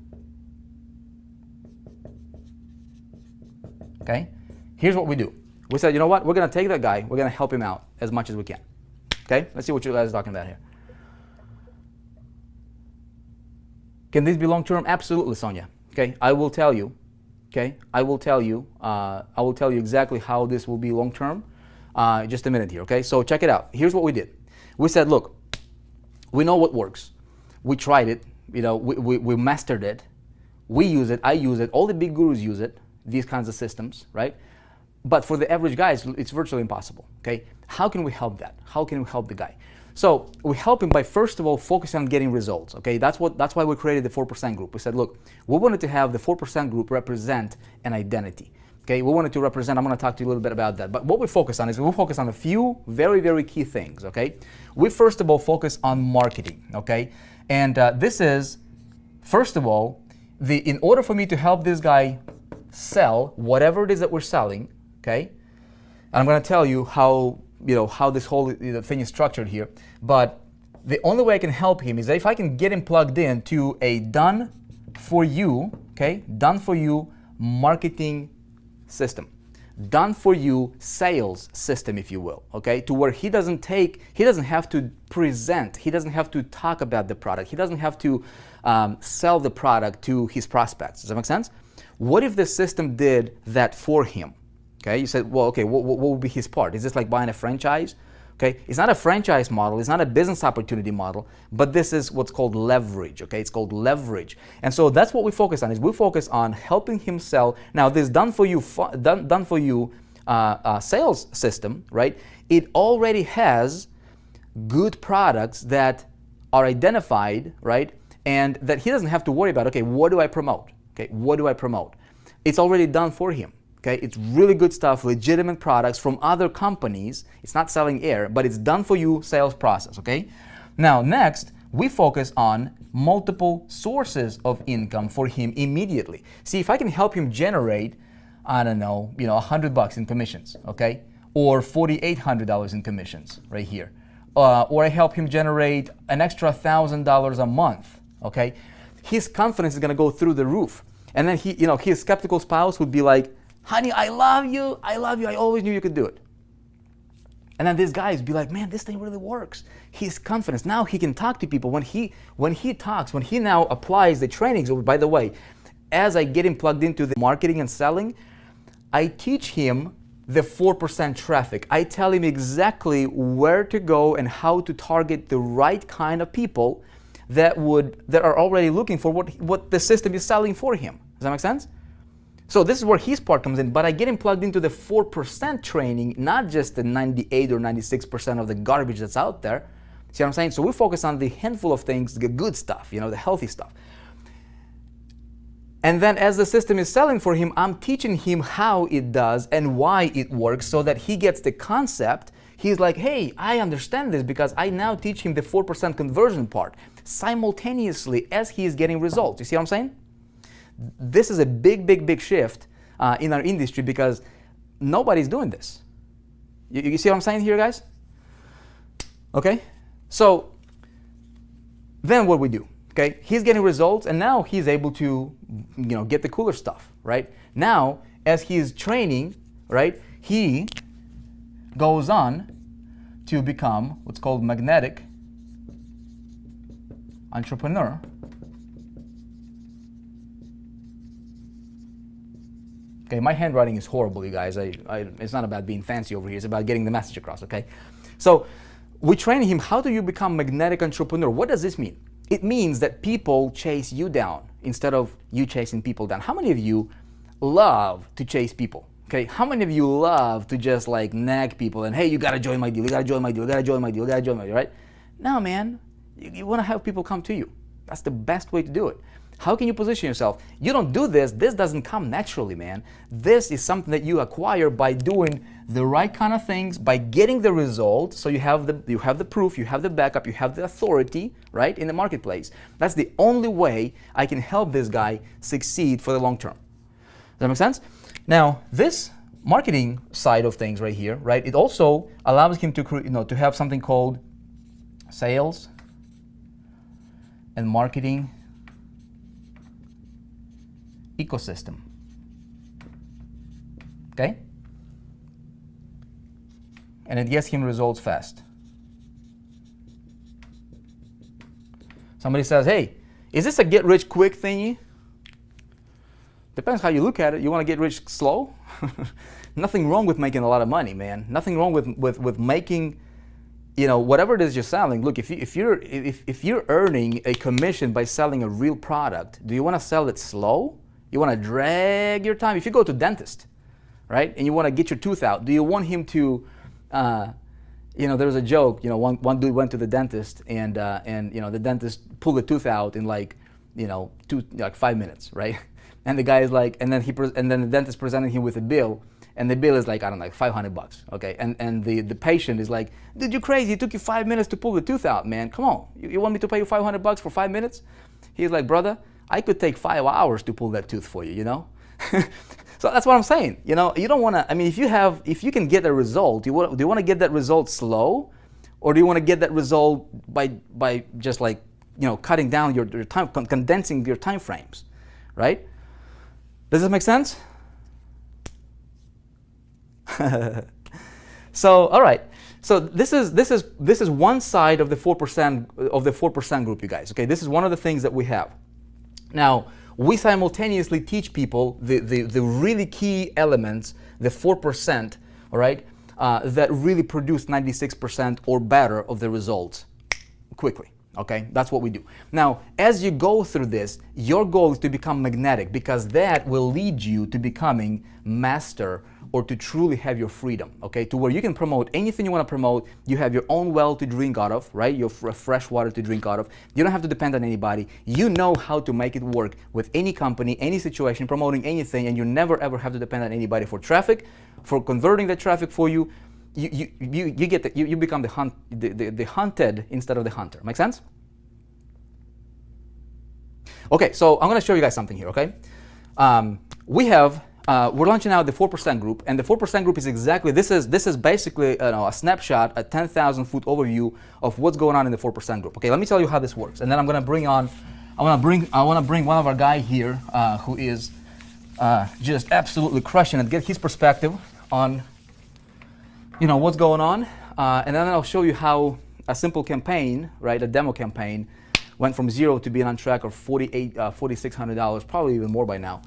Okay? Here's what we do. We said, you know what? We're going to take that guy. We're going to help him out as much as we can. Okay? Let's see what you guys are talking about here. Can this be long-term? Absolutely, Sonia. Okay? I will tell you. Okay? I will tell you exactly how this will be long-term. Just a minute here. Okay? So check it out. Here's what we did. We said, look, we know what works. We tried it, we mastered it. We use it, I use it, all the big gurus use it, these kinds of systems, right? But for the average guy, it's virtually impossible, okay? How can we help that? How can we help the guy? So we help him by, first of all, focusing on getting results, okay? That's why we created the 4% group. We said, look, we wanted to have the 4% group represent an identity, okay? We wanted to represent, I'm gonna talk to you a little bit about that, but what we focus on is we focus on a few very, very key things, okay? We first of all focus on marketing, okay? And this is, first of all, in order for me to help this guy sell whatever it is that we're selling, okay? And I'm going to tell you how this whole thing is structured here. But the only way I can help him is if I can get him plugged in to a done for you, okay? Done for you marketing system. Done for you sales system, if you will, okay? To where he doesn't have to present, he doesn't have to talk about the product, he doesn't have to sell the product to his prospects. Does that make sense? What if the system did that for him? Okay, you said, well, okay, what would be his part? Is this like buying a franchise? Okay, it's not a franchise model, it's not a business opportunity model, but this is what's called leverage, okay? It's called leverage. And so that's what we focus on, is we focus on helping him sell. Now this done for you sales system, right? It already has good products that are identified, right? And that he doesn't have to worry about, okay, what do I promote? Okay, what do I promote? It's already done for him. Okay, it's really good stuff, legitimate products from other companies. It's not selling air, but it's done for you sales process, okay? Now, next, we focus on multiple sources of income for him immediately. See, if I can help him generate, I don't know, $100 in commissions, okay? Or $4,800 in commissions right here. Or I help him generate an extra $1,000 a month, okay? His confidence is gonna go through the roof. And then his skeptical spouse would be like, honey, I love you, I always knew you could do it. And then these guys be like, man, this thing really works. His confidence, now he can talk to people. When he now applies the trainings, oh, by the way, as I get him plugged into the marketing and selling, I teach him the 4% traffic. I tell him exactly where to go and how to target the right kind of people that are already looking for what the system is selling for him. Does that make sense? So this is where his part comes in, but I get him plugged into the 4% training, not just the 98 or 96% of the garbage that's out there. See what I'm saying? So we focus on the handful of things, the good stuff, the healthy stuff. And then as the system is selling for him, I'm teaching him how it does and why it works so that he gets the concept. He's like, hey, I understand this because I now teach him the 4% conversion part simultaneously as he is getting results. You see what I'm saying? This is a big shift in our industry because nobody's doing this. You see what I'm saying here, guys? Okay? So then what we do? Okay, he's getting results and now he's able to get the cooler stuff, right? Now, as he's training, right, he goes on to become what's called magnetic entrepreneur. Okay, my handwriting is horrible, you guys. It's not about being fancy over here. It's about getting the message across, okay? So we train him, how do you become magnetic entrepreneur? What does this mean? It means that people chase you down instead of you chasing people down. How many of you love to chase people? Okay, how many of you love to just like nag people and hey, you gotta join my deal, you gotta join my deal, you gotta join my deal, you gotta join my deal, right? No, man, you wanna have people come to you. That's the best way to do it. How can you position yourself? You don't do this. This doesn't come naturally, man. This is something that you acquire by doing the right kind of things, by getting the result. So you have the proof, you have the backup, you have the authority, right, in the marketplace. That's the only way I can help this guy succeed for the long term. Does that make sense? Now, this marketing side of things right here, right, it also allows him to have something called sales and marketing ecosystem. Okay? And it gets him results fast. Somebody says, hey, is this a get rich quick thingy? Depends how you look at it. You want to get rich slow? Nothing wrong with making a lot of money, man. Nothing wrong with making, whatever it is you're selling. Look, if you're earning a commission by selling a real product, do you want to sell it slow? You want to drag your time. If you go to dentist, right, and you want to get your tooth out, do you want him to, there was a joke, one dude went to the dentist and the dentist pulled the tooth out in like 5 minutes, right? And the guy is like, and then the dentist presented him with a bill, and the bill is like, I don't know, like $500, okay? And the patient is like, dude, you're crazy. It took you 5 minutes to pull the tooth out, man. Come on. You want me to pay you $500 for 5 minutes? He's like, brother, I could take 5 hours to pull that tooth for you, So that's what I'm saying. You don't want to, if you can get a result, do you want to get that result slow? Or do you want to get that result by just like, cutting down your time, condensing your time frames, right? Does this make sense? So, all right. So this is one side of the 4% group, you guys. Okay, this is one of the things that we have. Now, we simultaneously teach people the really key elements, the 4%, all right, that really produce 96% or better of the results quickly. Okay, that's what we do. Now, as you go through this, your goal is to become magnetic because that will lead you to becoming master or to truly have your freedom, okay, to where you can promote anything you want to promote. You have your own well to drink out of, right, your fresh water to drink out of. You don't have to depend on anybody. You know how to make it work with any company, any situation, promoting anything, and you never ever have to depend on anybody for traffic, for converting the traffic for you. You become the hunted instead of the hunter. Make sense? Okay, so I'm going to show you guys something here, okay? We're launching out the 4% group, and the 4% group is exactly, this is basically a snapshot, a 10,000 foot overview of what's going on in the 4% group. Okay, let me tell you how this works, and then I'm going to bring on, I want to bring one of our guys here who is just absolutely crushing it, get his perspective on, what's going on, and then I'll show you how a simple campaign, right, a demo campaign, went from zero to being on track of $4,600, probably even more by now.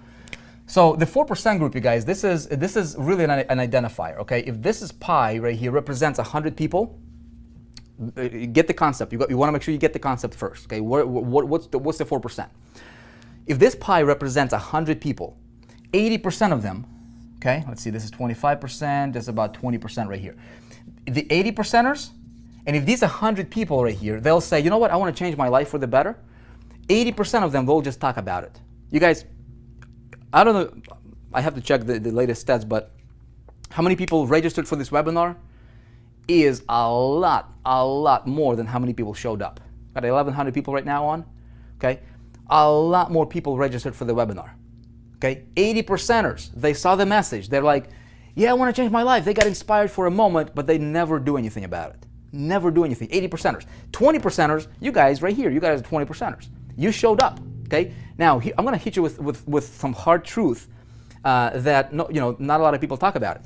So the 4% group, you guys, this is really an identifier, okay? If this is pi right here represents 100 people, get the concept. You want to make sure you get the concept first, okay? What's the 4%? If this pi represents 100 people, 80% of them, okay? Let's see, this is 25%. That's about 20% right here. The 80%ers, and if these 100 people right here, they'll say, you know what? I want to change my life for the better. 80% of them will just talk about it. You guys, I don't know, I have to check the latest stats, but how many people registered for this webinar is a lot more than how many people showed up. Got 1,100 people right now on, okay? A lot more people registered for the webinar, okay? 80%ers, they saw the message. They're like, yeah, I want to change my life. They got inspired for a moment, but they never do anything about it. Never do anything. 80%ers. 20%ers, you guys right here, you guys are 20%ers. You showed up. Okay. Now I'm going to hit you with some hard truth that not a lot of people talk about it.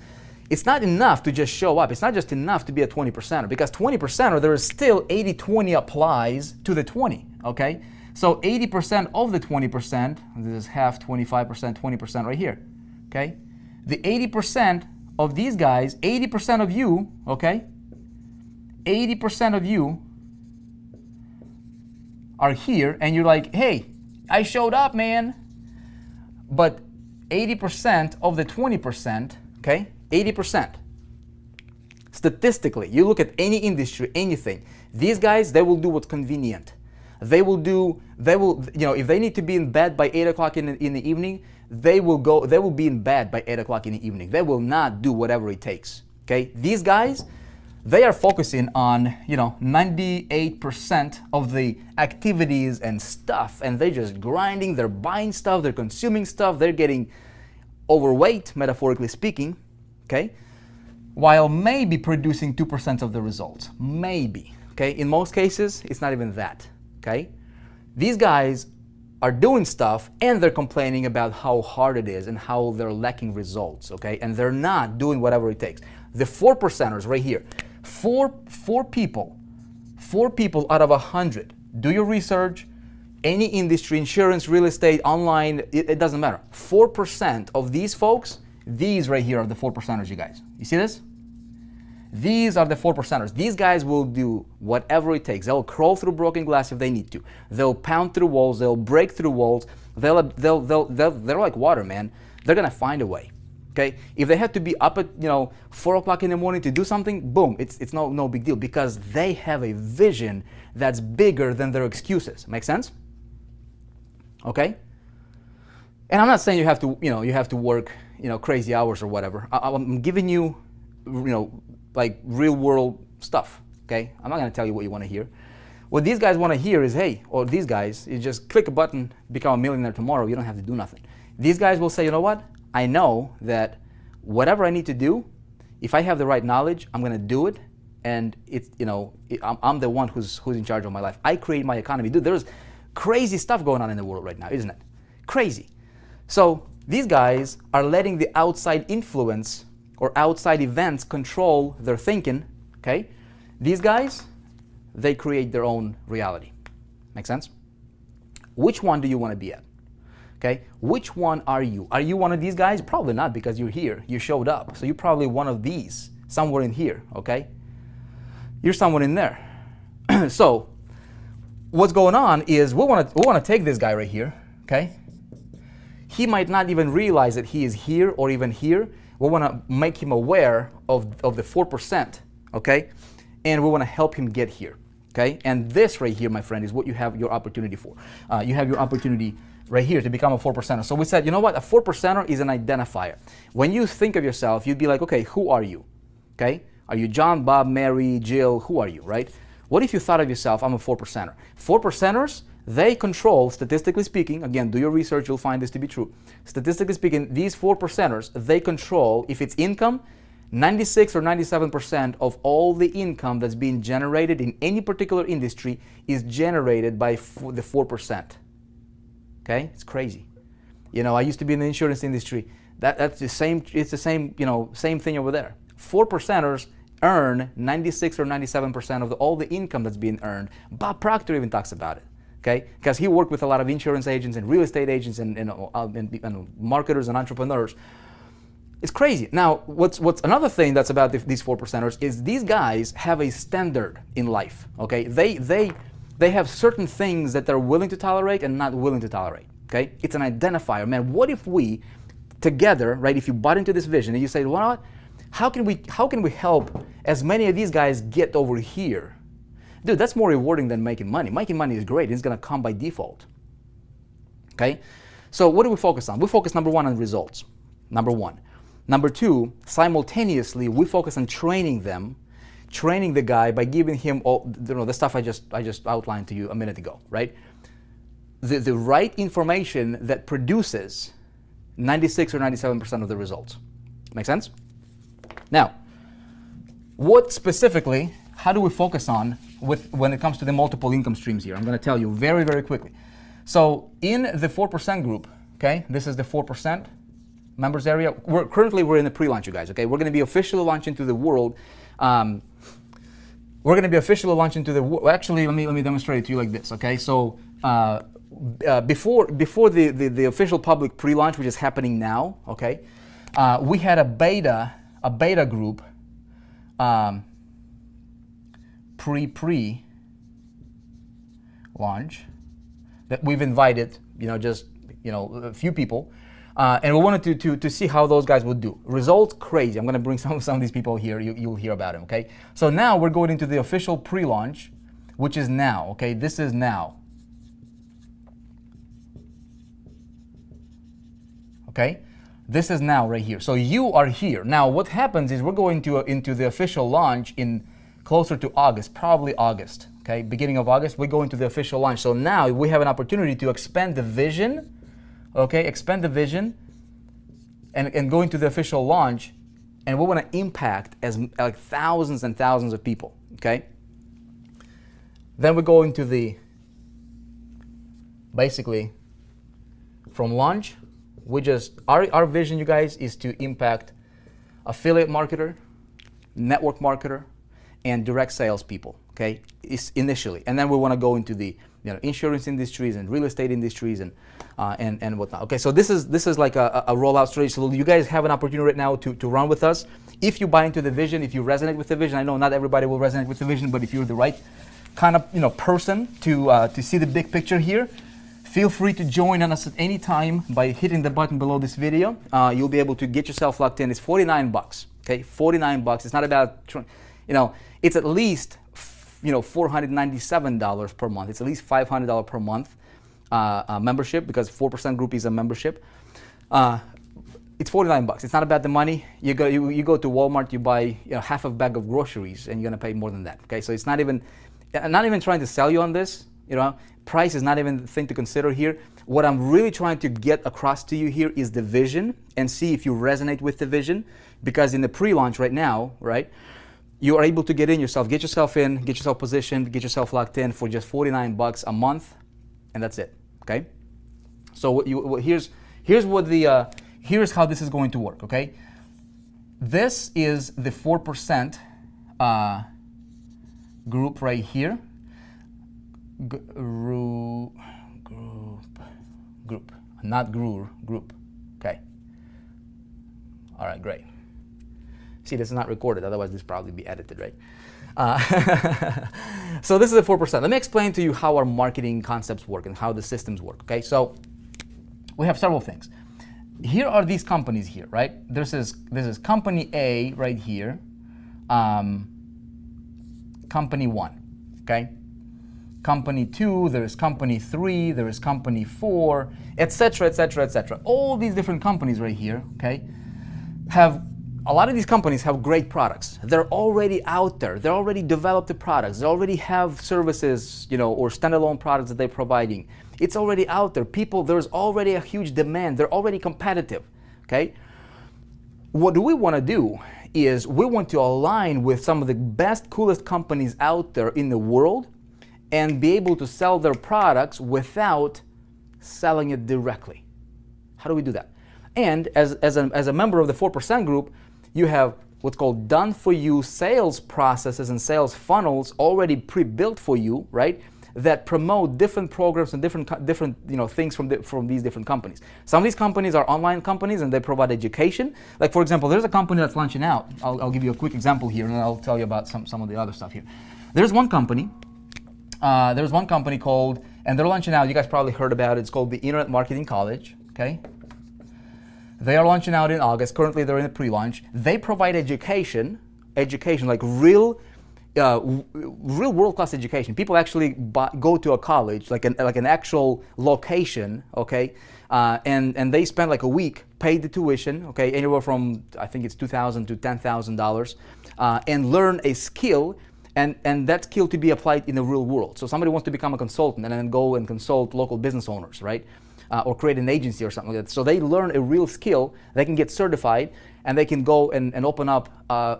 It's not enough to just show up. It's not just enough to be a 20%er, because 20%er, there is still 80-20 applies to the 20. Okay. So 80% of the 20%, this is half, 25%, 20% right here. Okay. The 80% of these guys, 80% of you, okay, 80% of you are here, and you're like, hey, I showed up, man. But 80% of the 20%, okay, 80%, statistically, you look at any industry, anything, these guys, they will do what's convenient. They will, if they need to be in bed by 8 o'clock in the evening, they will be in bed by 8 o'clock in the evening. They will not do whatever it takes, okay? These guys, they are focusing on, 98% of the activities and stuff, and they're just grinding, they're buying stuff, they're consuming stuff, they're getting overweight, metaphorically speaking, okay? While maybe producing 2% of the results, maybe, okay? In most cases, it's not even that, okay? These guys are doing stuff and they're complaining about how hard it is and how they're lacking results, okay? And they're not doing whatever it takes. The 4%ers right here, four people out of 100. Do your research, any industry, insurance, real estate, online, it doesn't matter. 4% of these folks, these right here are the 4%ers, you guys. You see this? These are the 4%ers. These guys will do whatever it takes. They'll crawl through broken glass if they need to. They'll pound through walls. They'll break through walls. They're like water, man. They're gonna find a way. Okay, if they have to be up at 4 o'clock in the morning to do something, boom, it's no big deal, because they have a vision that's bigger than their excuses. Make sense? Okay. And I'm not saying you have to work crazy hours or whatever. I'm giving you like real world stuff. Okay, I'm not going to tell you what you want to hear. What these guys want to hear is, hey, or these guys, you just click a button, become a millionaire tomorrow. You don't have to do nothing. These guys will say, you know what? I know that whatever I need to do, if I have the right knowledge, I'm going to do it, and I'm the one who's in charge of my life. I create my economy. Dude, there's crazy stuff going on in the world right now, isn't it? Crazy. So these guys are letting the outside influence or outside events control their thinking, okay? These guys, they create their own reality. Make sense? Which one do you want to be at? Okay, which one are you? Are you one of these guys? Probably not, because you're here, you showed up. So you're probably one of these, somewhere in here, okay? You're somewhere in there. So what's going on is we want to take this guy right here, okay? He might not even realize that he is here or even here. We want to make him aware of the 4%, okay? And we want to help him get here, okay? And this right here, my friend, is what you have your opportunity for. You have your opportunity right here to become a 4%er. So we said, you know what? A 4%er is an identifier. When you think of yourself, you'd be like, okay, who are you? Okay? Are you John, Bob, Mary, Jill? Who are you, right? What if you thought of yourself, I'm a 4%er? 4%ers, they control, statistically speaking, again, do your research, you'll find this to be true. Statistically speaking, these 4%ers, they control, if it's income, 96 or 97% of all the income that's being generated in any particular industry is generated by the 4%. Okay, it's crazy. You know, I used to be in the insurance industry. That's the same. It's the same. You know, same thing over there. 4%ers earn 96 or 97% of all the income that's being earned. Bob Proctor even talks about it. Okay, because he worked with a lot of insurance agents and real estate agents and marketers and entrepreneurs. It's crazy. Now, what's another thing that's about these 4%ers is these guys have a standard in life. Okay, they have certain things that they're willing to tolerate and not willing to tolerate. Okay, it's an identifier. Man, what if we together, right? If you bought into this vision and you say, well, what? How can we help as many of these guys get over here? Dude, that's more rewarding than making money. Making money is great. It's going to come by default. Okay, so what do we focus on? We focus, number one, on results. Number one. Number two, simultaneously, we focus on training the guy by giving him all the stuff I just outlined to you a minute ago, right? The right information that produces 96 or 97% of the results. Make sense? Now, what specifically, how do we focus on when it comes to the multiple income streams here? I'm going to tell you very, very quickly. So in the 4% group, okay, this is the 4% members area. We're in the pre-launch, you guys. Okay, we're going to be officially launching to the world. We're going to be officially launching to the world. Actually, let me demonstrate it to you like this. Okay, so before the official public pre-launch, which is happening now. Okay, we had a beta group pre-launch that we've invited. Just a few people. And we wanted to see how those guys would do. Results, crazy. I'm going to bring some of these people here. You'll hear about them, okay? So now we're going into the official pre-launch, which is now, okay? This is now. Okay? This is now right here. So you are here. Now what happens is we're going into the official launch in closer to August, probably August, okay? Beginning of August, we go into the official launch. So now we have an opportunity to expand the vision. Okay, expand the vision and go into the official launch, and we want to impact like thousands and thousands of people. Okay. Then we go into basically from launch. Our vision, you guys, is to impact affiliate marketer, network marketer, and direct sales people. Okay, initially, and then we want to go into the insurance industries and real estate industries and whatnot. Okay, so this is like a rollout strategy. So you guys have an opportunity right now to run with us. If you buy into the vision, if you resonate with the vision, I know not everybody will resonate with the vision, but if you're the right kind of person to see the big picture here, feel free to join us at any time by hitting the button below this video. You'll be able to get yourself locked in. It's $49. Okay, $49. It's not about it's at least $497 per month. It's at least $500 per month membership, because 4% group is a membership. It's $49. It's not about the money. You go to Walmart, you buy half a bag of groceries, and you're gonna pay more than that. Okay, so it's not even. I'm not even trying to sell you on this. Price is not even the thing to consider here. What I'm really trying to get across to you here is the vision, and see if you resonate with the vision. Because in the pre-launch right now, right, you are able to get yourself in, get yourself positioned, get yourself locked in for just $49 a month, and that's it. Okay. So here's how this is going to work. Okay. This is the 4% group right here. Group, not group. Okay. All right, great. See, this is not recorded, otherwise this probably be edited, right? So this is the 4%. Let me explain to you how our marketing concepts work and how the systems work, okay? So we have several things. Here are these companies here, right? This is company A right here, company 1, okay? Company 2, there is company 3, there is company 4, etc., etc., etc. All these different companies right here, okay, have a lot of these companies have great products. They're already out there. They already developed the products. They already have services, or standalone products that they're providing. It's already out there. There's already a huge demand. They're already competitive, okay? What we want to do is we want to align with some of the best, coolest companies out there in the world and be able to sell their products without selling it directly. How do we do that? And as a member of the 4% group, you have what's called done-for-you sales processes and sales funnels already pre-built for you, right? That promote different programs and different things from these different companies. Some of these companies are online companies and they provide education. Like, for example, there's a company that's launching out. I'll give you a quick example here, and then I'll tell you about some of the other stuff here. There's one company called, and they're launching out. You guys probably heard about it. It's called the Internet Marketing College. Okay. They are launching out in August. Currently, they're in a pre-launch. They provide education like real world-class education. People actually go to a college, like an actual location, okay, and they spend like a week, pay the tuition, okay, anywhere from, I think it's $2,000 to $10,000, and learn a skill, and that skill to be applied in the real world. So somebody wants to become a consultant and then go and consult local business owners, right? Or create an agency or something like that. So they learn a real skill, they can get certified, and they can go and open up a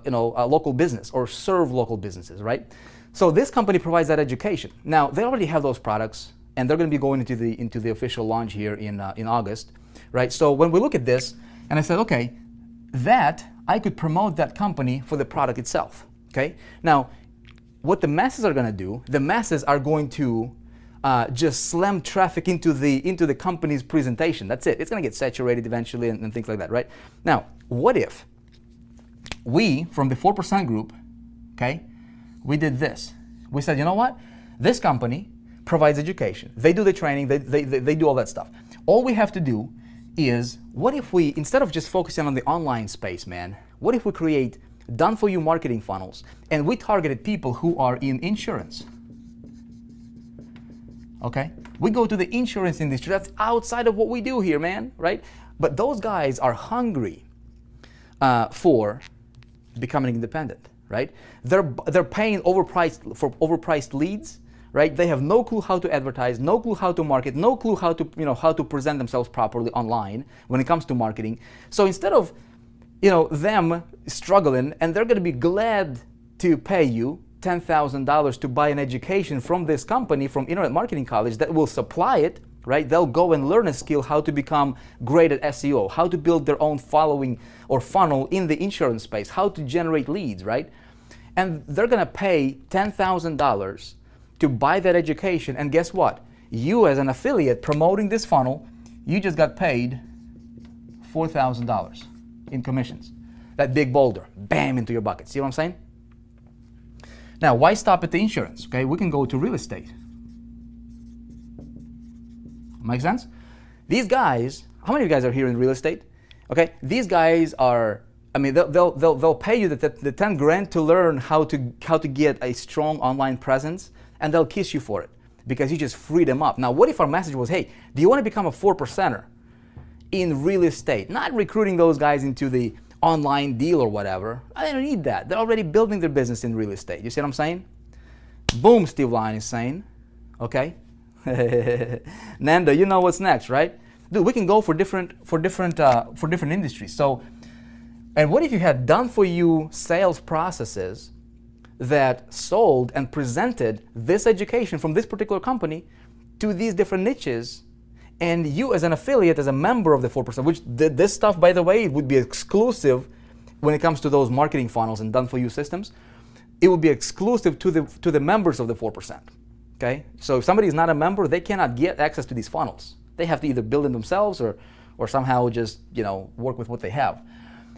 local business or serve local businesses, right? So this company provides that education. Now, they already have those products, and they're going to be going into the official launch here in August, right? So when we look at this, and I said, okay, that I could promote that company for the product itself, okay? Now, what the masses are going to do, the masses are going to just slam traffic into the company's presentation. That's it. It's going to get saturated eventually and things like that, right? Now, what if we, from the 4% group, okay, we did this. We said, you know what? This company provides education. They do the training. They do all that stuff. All we have to do is, what if we, instead of just focusing on the online space, man, what if we create done-for-you marketing funnels, and we targeted people who are in insurance? Okay, we go to the insurance industry. That's outside of what we do here, man, right? But those guys are hungry for becoming independent, right? They're paying overpriced leads, right? They have no clue how to advertise, no clue how to market, no clue how to present themselves properly online when it comes to marketing. So instead of them struggling, and they're going to be glad to pay you $10,000 to buy an education from this company, from Internet Marketing College, that will supply it, right? They'll go and learn a skill, how to become great at SEO, how to build their own following or funnel in the insurance space, how to generate leads, right? And they're going to pay $10,000 to buy that education. And guess what? You, as an affiliate promoting this funnel, you just got paid $4,000 in commissions. That big boulder, bam, into your bucket. See what I'm saying? Now, why stop at the insurance? Okay, we can go to real estate. Make sense? These guys, how many of you guys are here in real estate? Okay, these guys are, I mean, they'll pay you the 10 grand to learn how to get a strong online presence, and they'll kiss you for it because you just freed them up. Now, what if our message was, hey, do you want to become a 4%er in real estate? Not recruiting those guys into the online deal or whatever. I don't need that. They're already building their business in real estate. You see what I'm saying? Boom, Steve Lyon is saying. Okay? Nando, you know what's next, right? Dude, we can go for different industries. So, and what if you had done for you sales processes that sold and presented this education from this particular company to these different niches? And you, as an affiliate, as a member of the 4%, which this stuff, by the way, would be exclusive when it comes to those marketing funnels and done-for-you systems. It would be exclusive to the members of the 4%. Okay, so if somebody is not a member, they cannot get access to these funnels. They have to either build them themselves or somehow just work with what they have.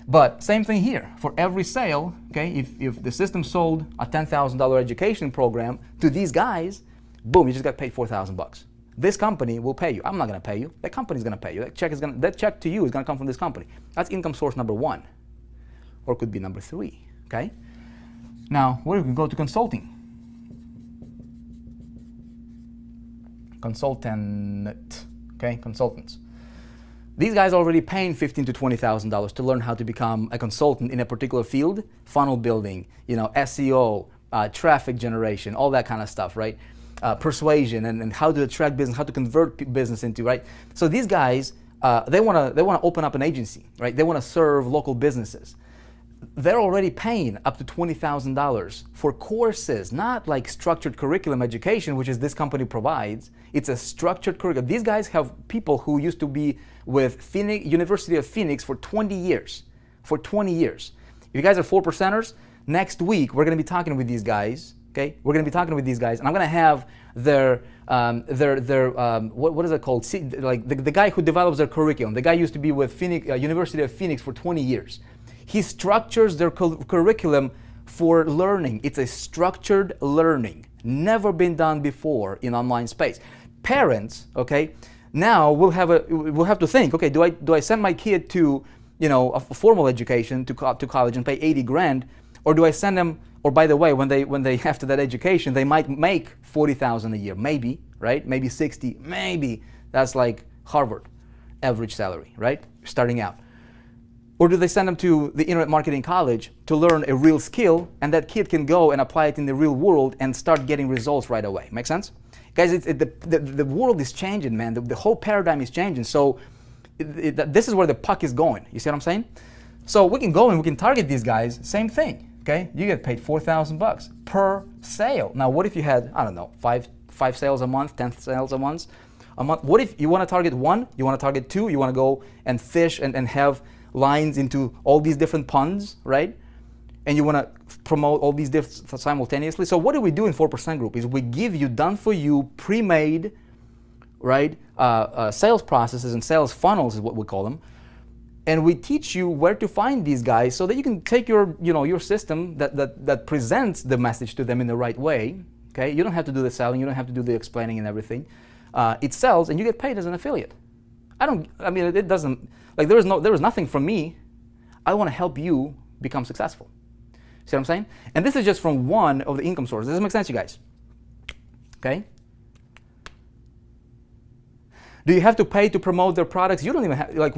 But same thing here. For every sale, okay, if the system sold a $10,000 education program to these guys, boom, you just got paid $4,000. This company will pay you. I'm not going to pay you. That company is going to pay you. That check to you is going to come from this company. That's income source number 1, or it could be number 3. Okay. Now, where we can go to consulting. Consultant. Okay, consultants. These guys are already paying $15,000 to $20,000 to learn how to become a consultant in a particular field, funnel building, SEO, traffic generation, all that kind of stuff, right? Persuasion and how to attract business, how to convert business into, right? So these guys, they want to open up an agency, right? They want to serve local businesses. They're already paying up to $20,000 for courses, not like structured curriculum education, which is this company provides. It's a structured curriculum. These guys have people who used to be with University of Phoenix for 20 years. For 20 years. If you guys are 4%ers, next week we're going to be talking with these guys. Okay, we're going to be talking with these guys, and I'm going to have their what is it called? Like the guy who develops their curriculum. The guy used to be with University of Phoenix for 20 years. He structures their curriculum for learning. It's a structured learning, never been done before in online space. Parents, okay, now we'll have to think. Okay, do I send my kid to a formal education to college and pay 80 grand, or do I send them? Or by the way, when they after that education, they might make 40,000 a year, maybe, right? Maybe 60, maybe. That's like Harvard average salary, right? Starting out. Or do they send them to the internet marketing college to learn a real skill, and that kid can go and apply it in the real world and start getting results right away? Make sense? Guys, the world is changing, man. The whole paradigm is changing. So this is where the puck is going. You see what I'm saying? So we can go and we can target these guys. Same thing. Okay, you get paid $4,000 per sale. Now, what if you had, I don't know, five sales a month, 10 sales a month? What if you want to target one? You want to target two? You want to go and fish and have lines into all these different ponds, right? And you want to promote all these different simultaneously. So what do we do in 4% Group? Is we give you done-for-you, pre-made, right, sales processes and sales funnels is what we call them. And we teach you where to find these guys so that you can take your system that presents the message to them in the right way. Okay, you don't have to do the selling, you don't have to do the explaining and everything. It sells, and you get paid as an affiliate. It doesn't, like there is nothing from me. I want to help you become successful. See what I'm saying? And this is just from one of the income sources. Does this make sense, you guys? Okay. Do you have to pay to promote their products? You don't even have, like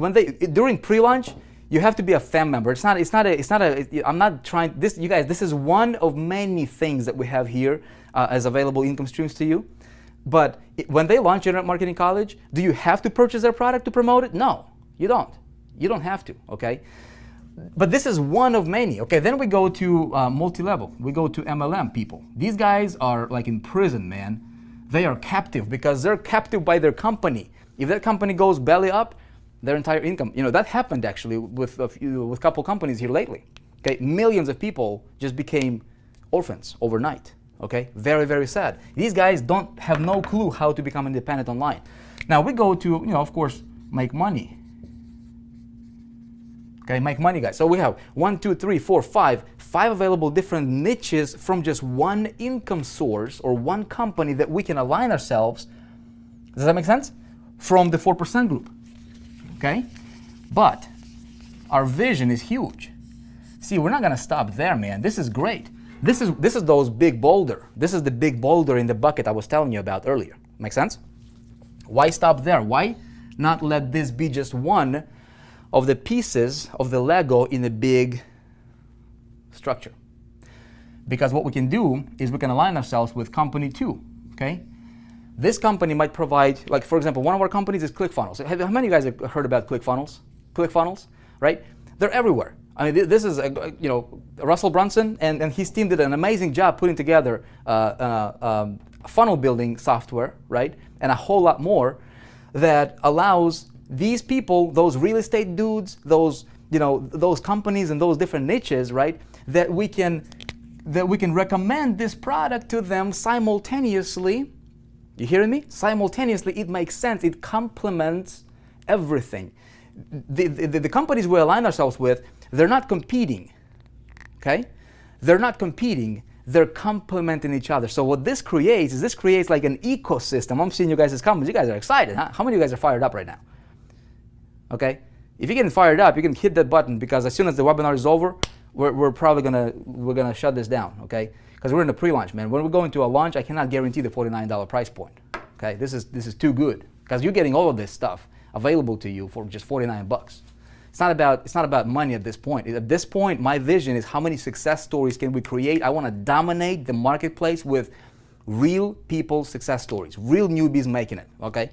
during pre-launch, you have to be a FAM member. I'm not trying, you guys, this is one of many things that we have here as available income streams to you. But when they launch Internet Marketing College, do you have to purchase their product to promote it? No, you don't. You don't have to, okay? But this is one of many, okay? Then we go to multi-level. We go to MLM people. These guys are like in prison, man. They are captive because they're captive by their company. If that company goes belly up, their entire income, that happened actually with a couple companies here lately. Okay, millions of people just became orphans overnight. Okay, very, very sad. These guys have no clue how to become independent online. Now we go to, of course, make money. Okay, make money, guys. So we have 5 available different niches from just one income source or one company that we can align ourselves. Does that make sense? From the 4% Group. Okay? But our vision is huge. See, we're not going to stop there, man. This is great. This is those big boulder. This is the big boulder in the bucket I was telling you about earlier. Make sense? Why stop there? Why not let this be just one of the pieces of the Lego in a big structure? Because what we can do is we can align ourselves with company 2, okay? This company might provide, like for example, one of our companies is ClickFunnels. How many of you guys have heard about ClickFunnels? ClickFunnels, right? They're everywhere. I mean, this is, Russell Brunson and his team did an amazing job putting together funnel building software, right? And a whole lot more that allows these people, those real estate dudes, those companies and those different niches, right? That we can recommend this product to them simultaneously. You hearing me? Simultaneously, it makes sense. It complements everything. The companies we align ourselves with, they're not competing, okay? They're not competing. They're complementing each other. So what this creates like an ecosystem. I'm seeing you guys as companies. You guys are excited, huh? How many of you guys are fired up right now? Okay? If you're getting fired up, you can hit that button because as soon as the webinar is over, we're probably gonna shut this down, okay? Because we're in the pre-launch, man. When we go into a launch, I cannot guarantee the $49 price point. Okay, this is too good because you're getting all of this stuff available to you for just 49 bucks. It's not about money at this point. At this point, my vision is how many success stories can we create. I want to dominate the marketplace with real people's success stories, real newbies making it, okay?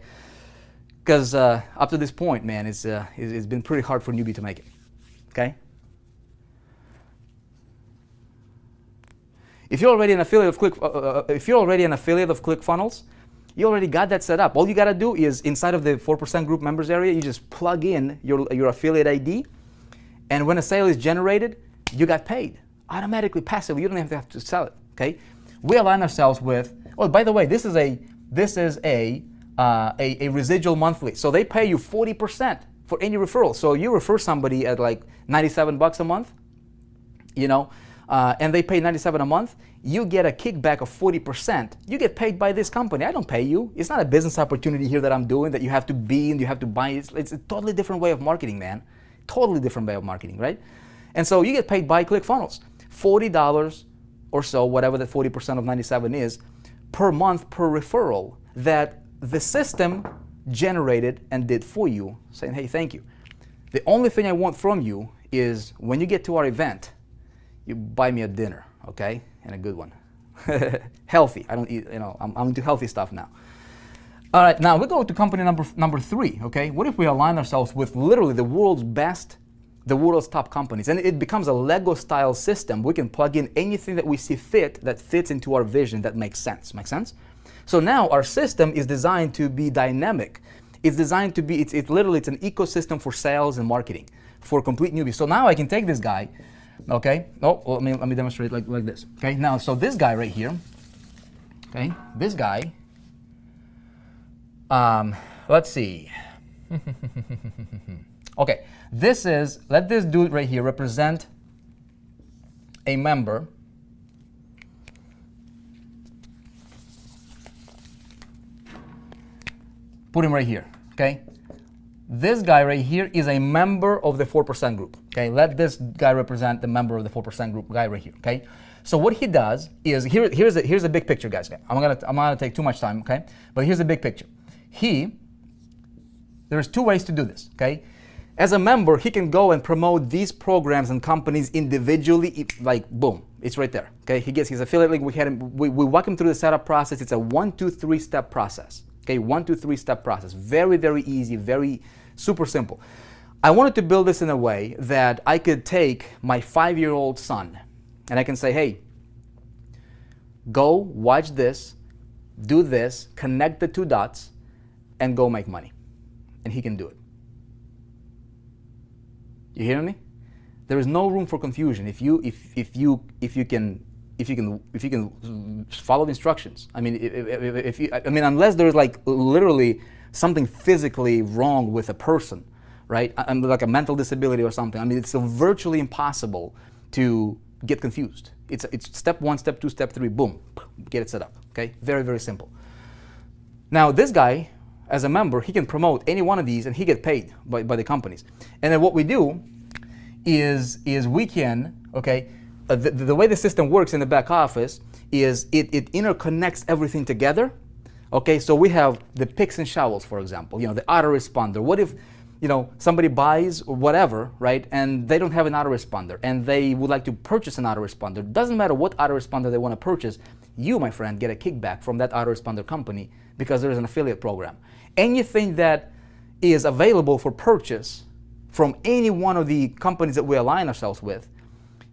Because up to this point, man, it's been pretty hard for a newbie to make it, okay? If you're already an affiliate of ClickFunnels, you already got that set up. All you got to do is inside of the 4% group members area, you just plug in your affiliate ID, and when a sale is generated, you got paid automatically, passively. You don't even have to sell it. Okay? We align ourselves with. Oh, by the way, this is a residual monthly. So they pay you 40% for any referral. So you refer somebody at like 97 bucks a month, you know, and they pay 97 a month. You get a kickback of 40%. You get paid by this company. I don't pay you. It's not a business opportunity here that I'm doing that you have to be and you have to buy. It's a totally different way of marketing, man. Totally different way of marketing, right? And so you get paid by ClickFunnels. $40 or so, whatever the 40% of 97 is, per month per referral that the system generated and did for you, saying, hey, thank you. The only thing I want from you is when you get to our event, you buy me a dinner, okay? And a good one. Healthy. I don't eat, you know, I'm into healthy stuff now. All right, now we go to company number 3, okay? What if we align ourselves with literally the world's best, the world's top companies? And it becomes a Lego style system. We can plug in anything that we see fit that fits into our vision that makes sense. Make sense? So now our system is designed to be dynamic. It's designed to be, it's an ecosystem for sales and marketing for complete newbies. So now I can take this guy, okay? Oh, well, let me demonstrate like this. Okay, now, so this guy right here, okay, this guy, let's see. Okay, let this dude right here represent a member. Put him right here, okay? This guy right here is a member of the 4% group, okay? Let this guy represent the member of the 4% group guy right here, okay? So what he does is, here's a big picture, guys. I'm gonna take too much time, okay? But here's the big picture. There's 2 ways to do this, okay? As a member, he can go and promote these programs and companies individually, like boom, it's right there, okay? He gets his affiliate link, we walk him through the setup process. It's a 1, 2, 3 step process. Okay, 1, 2, 3 step process. Very, very easy, very super simple. I wanted to build this in a way that I could take my 5-year-old son and I can say, hey, go watch this, do this, connect the 2 dots, and go make money. And he can do it. You hearing me? There is no room for confusion if you can follow the instructions. I mean, unless there's like literally something physically wrong with a person, right? Like a mental disability or something. I mean, it's virtually impossible to get confused. It's step 1, step 2, step 3, boom, get it set up. Okay, very, very simple. Now this guy, as a member, he can promote any one of these and he get paid by the companies. And then what we do is we can, okay. The way the system works in the back office is it interconnects everything together. Okay, so we have the picks and shovels, for example, you know, the autoresponder. What if, you know, somebody buys or whatever, right, and they don't have an autoresponder and they would like to purchase an autoresponder. Doesn't matter what autoresponder they want to purchase, you, my friend, get a kickback from that autoresponder company because there's an affiliate program. Anything that is available for purchase from any one of the companies that we align ourselves with,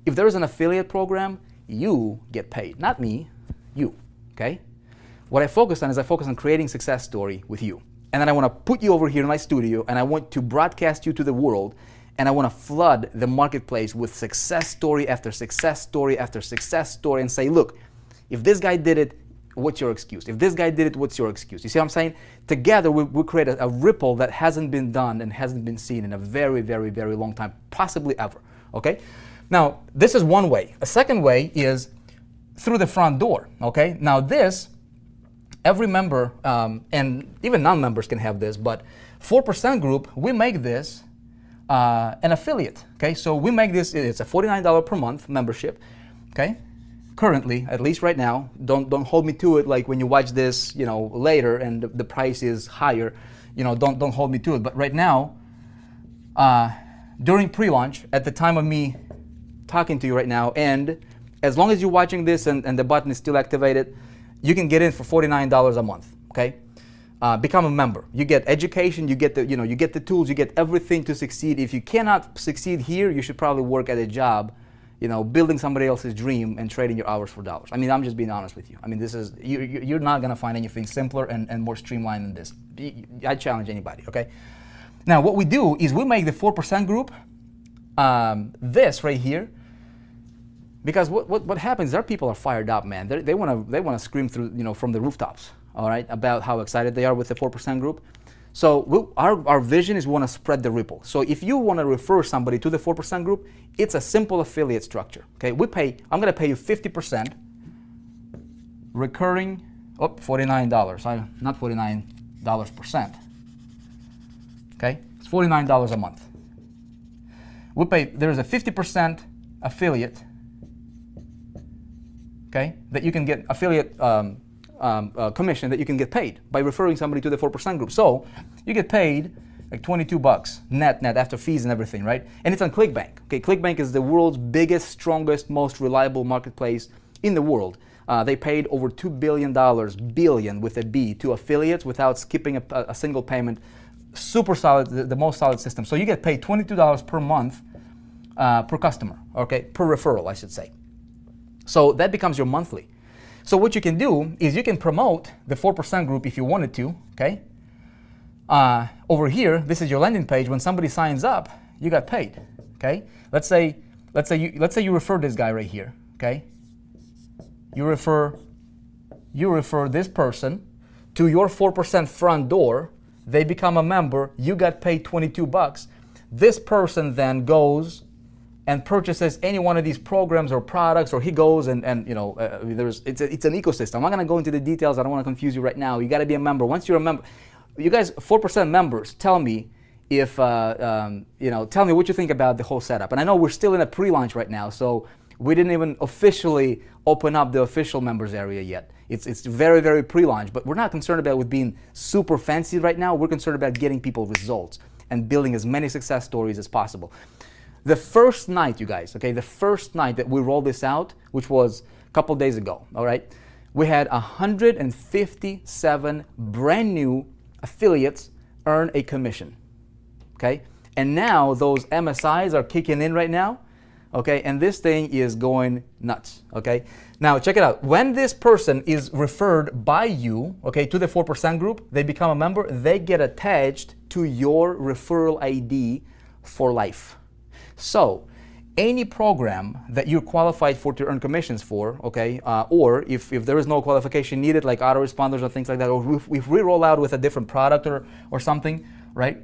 if there is an affiliate program, you get paid. Not me, you, okay? What I focus on is I focus on creating success story with you. And then I want to put you over here in my studio and I want to broadcast you to the world and I want to flood the marketplace with success story after success story after success story and say, look, if this guy did it, what's your excuse? If this guy did it, what's your excuse? You see what I'm saying? Together, we create a ripple that hasn't been done and hasn't been seen in a very, very, very long time, possibly ever, okay? Now, this is one way. A second way is through the front door, okay? Now this, every member, and even non-members can have this, but 4% group, we make this an affiliate, okay? So we make this, it's a $49 per month membership, okay? currently, at least right now, don't hold me to it like when you watch this, you know, later and the price is higher, you know, don't hold me to it. But right now, during pre-launch, at the time of me talking to you right now, and as long as you're watching this and the button is still activated, you can get in for $49 a month, okay? Become a member. You get education, you get the tools, you get everything to succeed. If you cannot succeed here, you should probably work at a job, you know, building somebody else's dream and trading your hours for dollars. I mean, I'm just being honest with you. I mean, this is, you're not gonna find anything simpler and more streamlined than this. I challenge anybody, okay? Now, what we do is we make the 4% group, this right here, because what happens, our people are fired up, man. They wanna scream through, you know, from the rooftops, all right, about how excited they are with the 4% group. So our vision is we want to spread the ripple. So if you want to refer somebody to the 4% group, it's a simple affiliate structure. Okay, I'm going to pay you 50% recurring. $49. Not $49 percent. Okay, it's $49 a month. There's a 50% affiliate. Okay, that you can get affiliate. Commission that you can get paid by referring somebody to the 4% group. So you get paid like $22 net after fees and everything, right? And it's on ClickBank. Okay, ClickBank is the world's biggest, strongest, most reliable marketplace in the world. They paid over $2 billion with a B, to affiliates without skipping a single payment. Super solid, the most solid system. So you get paid $22 per month per customer, okay, per referral, I should say. So that becomes your monthly. So what you can do is you can promote the 4% group if you wanted to, okay? Over here, this is your landing page. When somebody signs up, you got paid, okay? Let's say you refer this guy right here, okay? You refer this person to your 4% front door. They become a member. You got paid $22. This person then goes and purchases any one of these programs or products, or he goes and you know, it's an ecosystem. I'm not gonna go into the details. I don't want to confuse you right now. You got to be a member. Once you're a member, you guys 4% members, tell me if tell me what you think about the whole setup. And I know we're still in a pre-launch right now, so we didn't even officially open up the official members area yet. It's very, very pre-launch, but we're not concerned about with being super fancy right now. We're concerned about getting people results and building as many success stories as possible. The first night, you guys, okay, the first night that we rolled this out, which was a couple days ago, all right, we had 157 brand new affiliates earn a commission, okay? And now those MSIs are kicking in right now, okay? And this thing is going nuts, okay? Now, check it out. When this person is referred by you, okay, to the 4% group, they become a member, they get attached to your referral ID for life. So any program that you're qualified for to earn commissions for, okay, or if there is no qualification needed, like autoresponders or things like that, or if we roll out with a different product or something, right?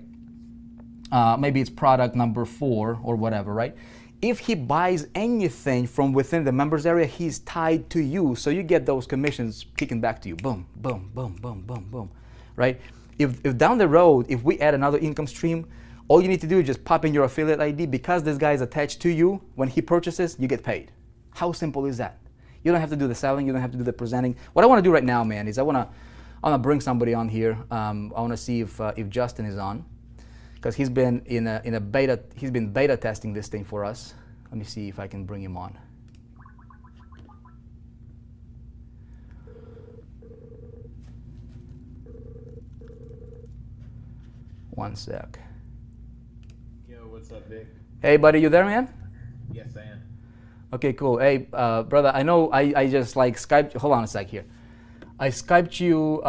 Maybe it's product number 4 or whatever, right? If he buys anything from within the members area, he's tied to you, so you get those commissions kicking back to you. Boom, boom, boom, boom, boom, boom, right? If down the road, if we add another income stream, all you need to do is just pop in your affiliate ID. Because this guy is attached to you, when he purchases, you get paid. How simple is that? You don't have to do the selling, you don't have to do the presenting. What I want to do right now, man, is I want to bring somebody on here. I want to see if Justin is on, because he's been in a beta. He's been beta testing this thing for us. Let me see if I can bring him on. One sec. What's up, Vic? Hey, buddy, you there, man? Yes, I am. Okay, cool. Hey, brother, I know I just like Skyped. Hold on a sec here. I Skyped you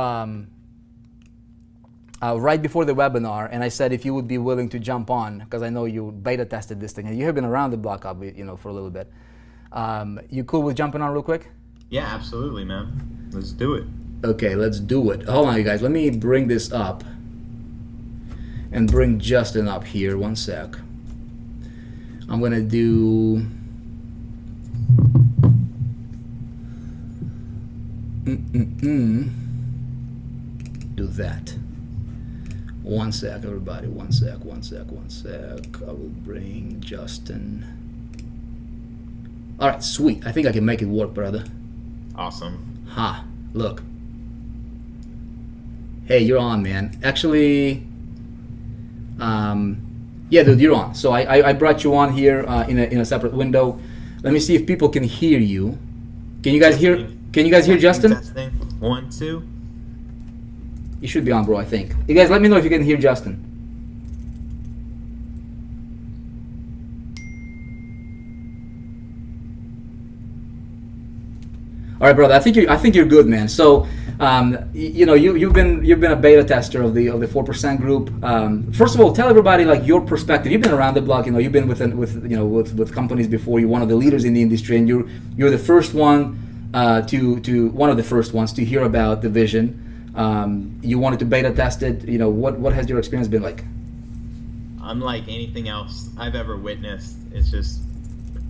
right before the webinar, and I said if you would be willing to jump on, because I know you beta tested this thing, and you have been around the block, for a little bit. You cool with jumping on real quick? Yeah, absolutely, man. Let's do it. Okay, let's do it. Hold on, you guys. Let me bring this up. And bring Justin up here. One sec. I'm gonna do do that. One sec, everybody. One sec. I will bring Justin. All right, sweet. I think I can make it work, brother. Awesome. Ha, look. Hey, you're on, man. Actually, yeah, dude, you're on. So I brought you on here in a separate window. Let me see if people can hear you. Can you guys hear? Can you guys hear Justin? Testing. 1, 2. You should be on, bro. I think. You guys, let me know if you can hear Justin. All right, brother. I think you're good, man. So, you've been a beta tester of the 4% group. First of all, tell everybody like your perspective. You've been around the block. You've been with companies before. You're one of the leaders in the industry, and you're the first one to one of the first ones to hear about the vision. You wanted to beta test it. What has your experience been like? Unlike anything else I've ever witnessed, it's just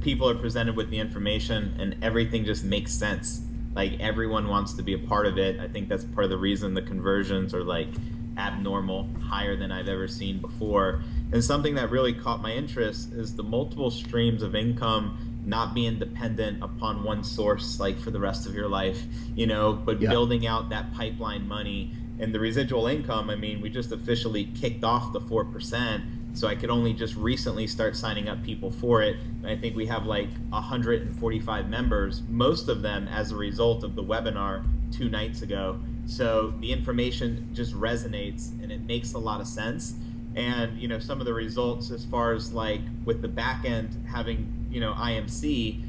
people are presented with the information and everything just makes sense. Like everyone wants to be a part of it. I think that's part of the reason the conversions are like abnormal, higher than I've ever seen before. And something that really caught my interest is the multiple streams of income not being dependent upon one source like for the rest of your life, but building out that pipeline money and the residual income. I mean, we just officially kicked off the 4%. So I could only just recently start signing up people for it. And I think we have like 145 members, most of them as a result of the webinar 2 nights ago. So the information just resonates and it makes a lot of sense. And, some of the results as far as like with the back end having, IMC,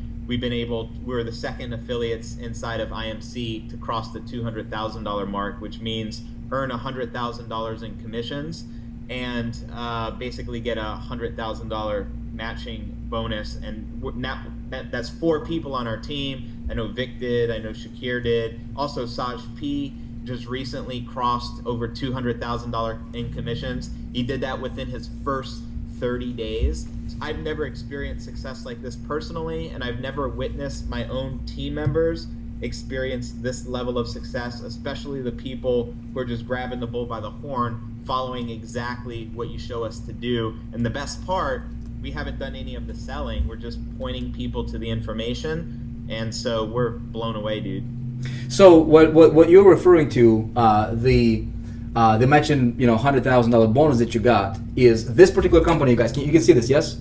we're the second affiliates inside of IMC to cross the $200,000 mark, which means earn $100,000 in commissions and basically get a $100,000 matching bonus. And now that's 4 people on our team. I know Vic did, I know Shakir did. Also Saj P just recently crossed over $200,000 in commissions. He did that within his first 30 days. I've never experienced success like this personally, and I've never witnessed my own team members experience this level of success, especially the people who are just grabbing the bull by the horn, following exactly what you show us to do. And the best part, we haven't done any of the selling. We're just pointing people to the information. And so we're blown away, dude. So what you're referring to, the mentioned $100,000 bonus that you got is this particular company. You guys, you can see this, yes?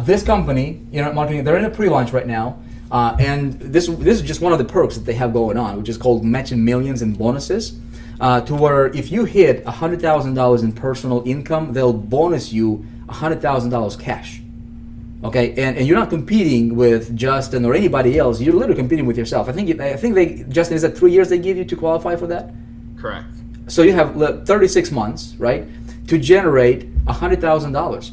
This company, marketing, they're in a pre-launch right now. And this is just one of the perks that they have going on, which is called Matching Millions in bonuses, to where if you hit $100,000 in personal income, they'll bonus you $100,000 cash. Okay, and you're not competing with Justin or anybody else. You're literally competing with yourself. I think Justin, is that 3 years they give you to qualify for that? Correct. So you have 36 months, right, to generate $100,000.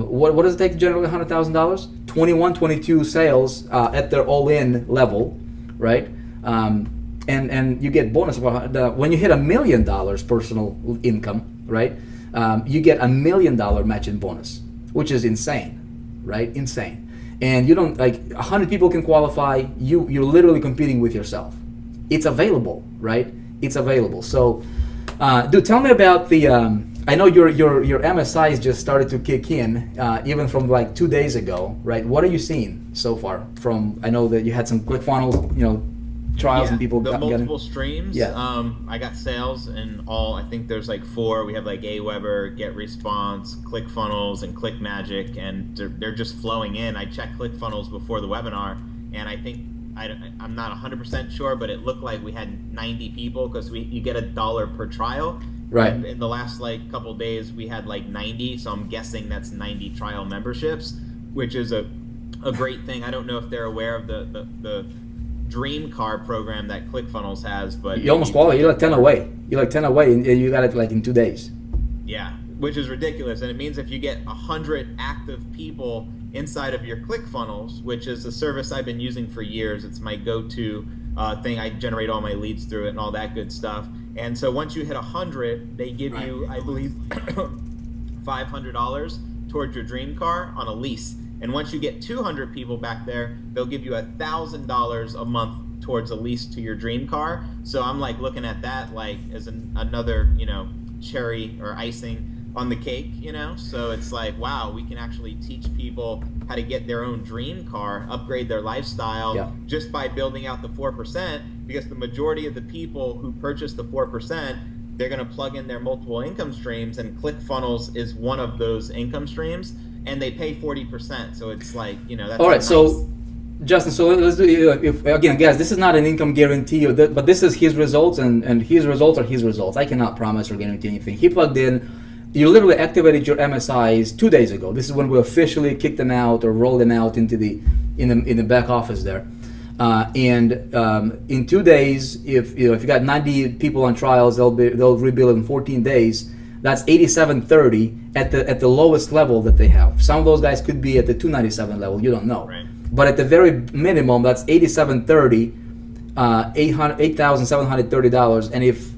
What does it take to generate $100,000? 21, 22 sales at their all-in level, right? And you get bonus when you hit $1 million personal income, right? You get $1 million matching bonus, which is insane, right? Insane. And you don't 100 people can qualify. You're literally competing with yourself. It's available, right? It's available. So, dude, tell me about the. I know your MSIs just started to kick in, even from like 2 days ago, right? What are you seeing so far? I know that you had some ClickFunnels, trials and people the multiple streams. Yeah. I got sales in all. I think there's like 4. We have like Aweber, Get Response, ClickFunnels, and ClickMagic, and they're just flowing in. I checked ClickFunnels before the webinar, and I think I'm not 100% sure, but it looked like we had 90 people because you get $1 per trial. Right. And in the last couple of days, we had 90, so I'm guessing that's 90 trial memberships, which is a great thing. I don't know if they're aware of the Dream Car program that ClickFunnels has, but you almost qualify. You're like 10 away. You're like 10 away, and you got it in 2 days. Yeah, which is ridiculous, and it means if you get 100 active people inside of your ClickFunnels, which is a service I've been using for years. It's my go-to thing. I generate all my leads through it and all that good stuff. And so once you hit 100, they give you, I believe, $500 towards your dream car on a lease. And once you get 200 people back there, they'll give you $1,000 a month towards a lease to your dream car. So I'm looking at that as another, cherry or icing on the cake, you know? So it's like, wow, we can actually teach people how to get their own dream car, upgrade their lifestyle, Yeah. just by building out the 4%, because the majority of the people who purchase the 4%, they're going to plug in their multiple income streams, and ClickFunnels is one of those income streams, and they pay 40%. So it's like, you know, that's all right. nice. So Justin, so let's do, if, again, guys, this is not an income guarantee, but this is his results, and his results are his results. I cannot promise or guarantee anything. He plugged in, you literally activated your MSIs 2 days ago. This is when we officially kicked them out or rolled them out into the in the back office there. In 2 days, if you got 90 people on trials, they'll rebuild in 14 days. That's 8730 at the lowest level that they have. Some of those guys could be at the 297 level. You don't know. Right. But at the very minimum, that's 8730, $8,730. And if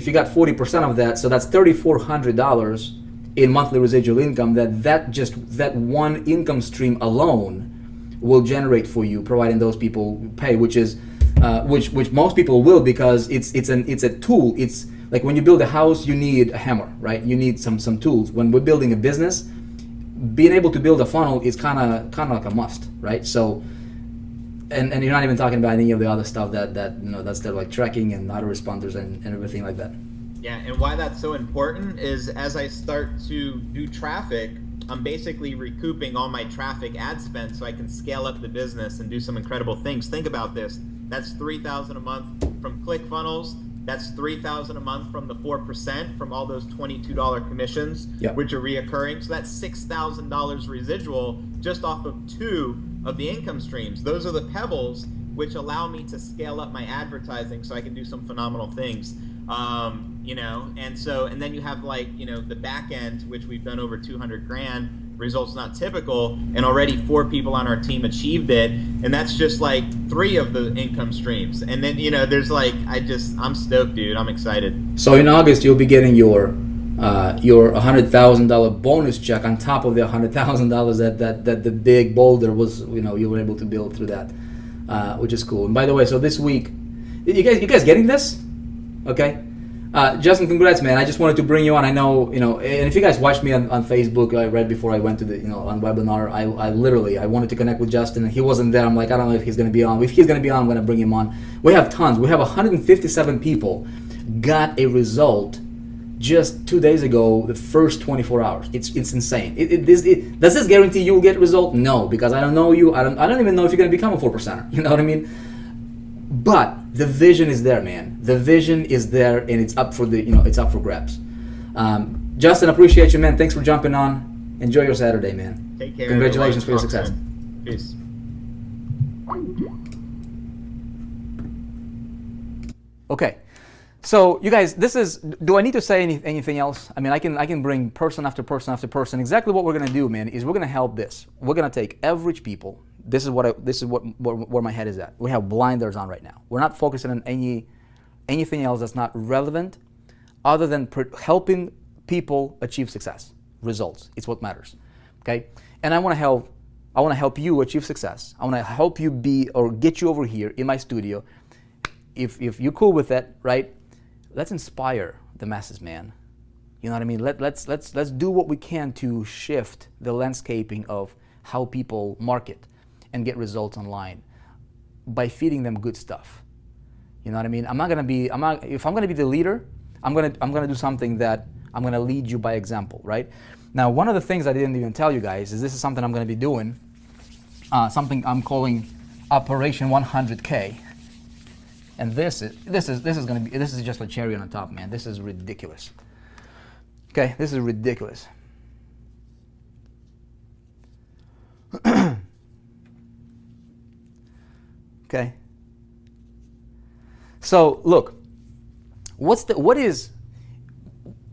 you got 40% of that, so that's $3,400 in monthly residual income. That one income stream alone will generate for you, providing those people pay, which most people will, because it's a tool. It's like when you build a house, you need a hammer, right? You need some tools. When we're building a business, being able to build a funnel is kind of like a must, right? So, and you're not even talking about any of the other stuff that's there, like tracking and autoresponders and everything like that. Yeah, and why that's so important is as I start to do traffic, I'm basically recouping all my traffic ad spend so I can scale up the business and do some incredible things. Think about this. That's $3,000 a month from ClickFunnels. That's $3,000 a month from the 4% from all those $22 commissions, Yep. which are reoccurring. So that's $6,000 residual just off of 2 of the income streams. Those are the pebbles which allow me to scale up my advertising so I can do some phenomenal things. You know, and then you have, like, you know, the back end, which we've done over 200 grand, results not typical, and already 4 people on our team achieved it, and that's just like 3 of the income streams. And then, you know, there's like, I'm stoked, dude. I'm excited. So in August, you'll be getting your $100,000 bonus check on top of the $100,000 that the big boulder was, you know, you were able to build through that, which is cool. And by the way, so this week, you guys getting this? Okay. Justin, congrats, man. I just wanted to bring you on. I know, you know, and if you guys watched me on Facebook right before I went to the, you know, on webinar, I wanted to connect with Justin, and he wasn't there. I'm like, I don't know if he's going to be on. If he's going to be on, I'm going to bring him on. We have tons. We have 157 people got a result just 2 days ago, the first 24 hours. It's insane. Does this guarantee you will get a result? No, because I don't know you. I don't even know if you're going to become a 4%er. You know what I mean? But the vision is there, man. The vision is there, and it's up for it's up for grabs. Justin, appreciate you, man. Thanks for jumping on. Enjoy your Saturday, man. Take care. Congratulations for your success. Peace. Okay, so you guys, do I need to say anything else? I mean, I can bring person after person after person. Exactly what we're gonna do, man, is we're gonna help this. We're gonna take average people. This is where my head is at. We have blinders on right now. We're not focusing on anything else that's not relevant, other than helping people achieve success, results. It's what matters. Okay, and I want to help you achieve success. I want to help you get you over here in my studio. If you're cool with that, right? Let's inspire the masses, man. You know what I mean? Let's do what we can to shift the landscaping of how people market and get results online by feeding them good stuff. You know what I mean? If I'm gonna be the leader, I'm gonna do something that I'm gonna lead you by example, right? Now, one of the things I didn't even tell you guys is this is something I'm gonna be doing, something I'm calling Operation 100K. And this is just a cherry on the top, man. This is ridiculous. Okay, this is ridiculous. Okay. So look, what is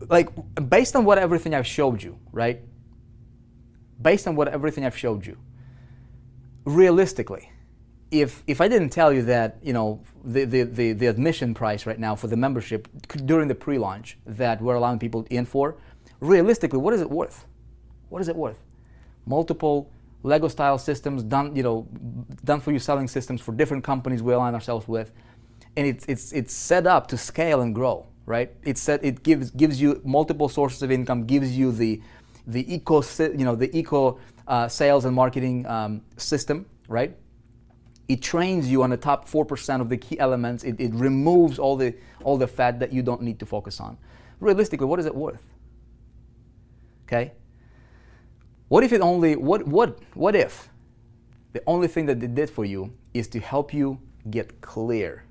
like, based on everything I've showed you, right? Based on everything I've showed you, realistically, if I didn't tell you that, you know, the admission price right now for the membership during the pre-launch that we're allowing people in for, realistically, what is it worth? What is it worth? Multiple Lego style systems done for you, selling systems for different companies we align ourselves with, and it's set up to scale and grow. right? It said it gives you multiple sources of income, gives you the eco sales and marketing system, right? It trains you on the top 4% of the key elements. It removes all the fat that you don't need to focus on. Realistically, what is it worth? Okay. What if what if the only thing that it did for you is to help you get clear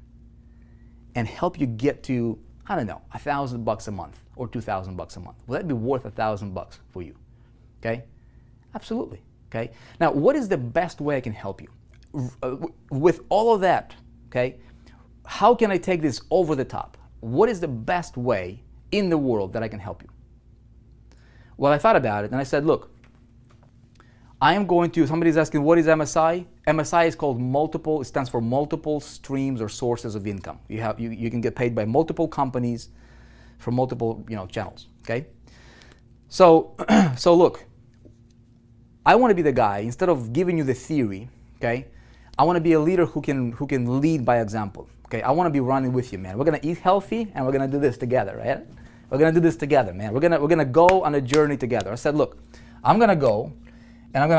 and help you get to, I don't know, $1,000 a month or $2,000 a month? Will that be worth $1,000 for you? Okay, absolutely. Okay. Now, what is the best way I can help you with all of that? Okay, how can I take this over the top? What is the best way in the world that I can help you? Well, I thought about it and I said, look, I am going to, somebody's asking, what is MSI? MSI is called multiple, it stands for multiple streams or sources of income. You can get paid by multiple companies from multiple channels, okay? So look, I want to be the guy, instead of giving you the theory, okay? I want to be a leader who can lead by example, okay? I want to be running with you, man. We're going to eat healthy and we're going to do this together, right? We're going to do this together, man. We're going to go on a journey together. I said, look, I'm going to go and I'm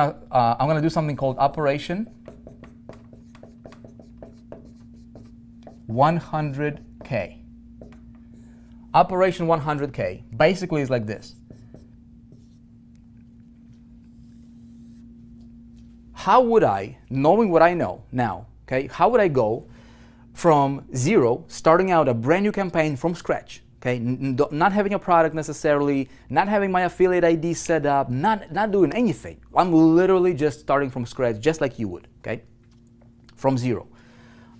gonna do something called Operation 100K. Operation 100K basically is like this. How would I, knowing what I know now, okay, how would I go from zero, starting out a brand new campaign from scratch? Okay, not having a product necessarily, not having my affiliate ID set up, not doing anything. I'm literally just starting from scratch, just like you would, okay? From zero.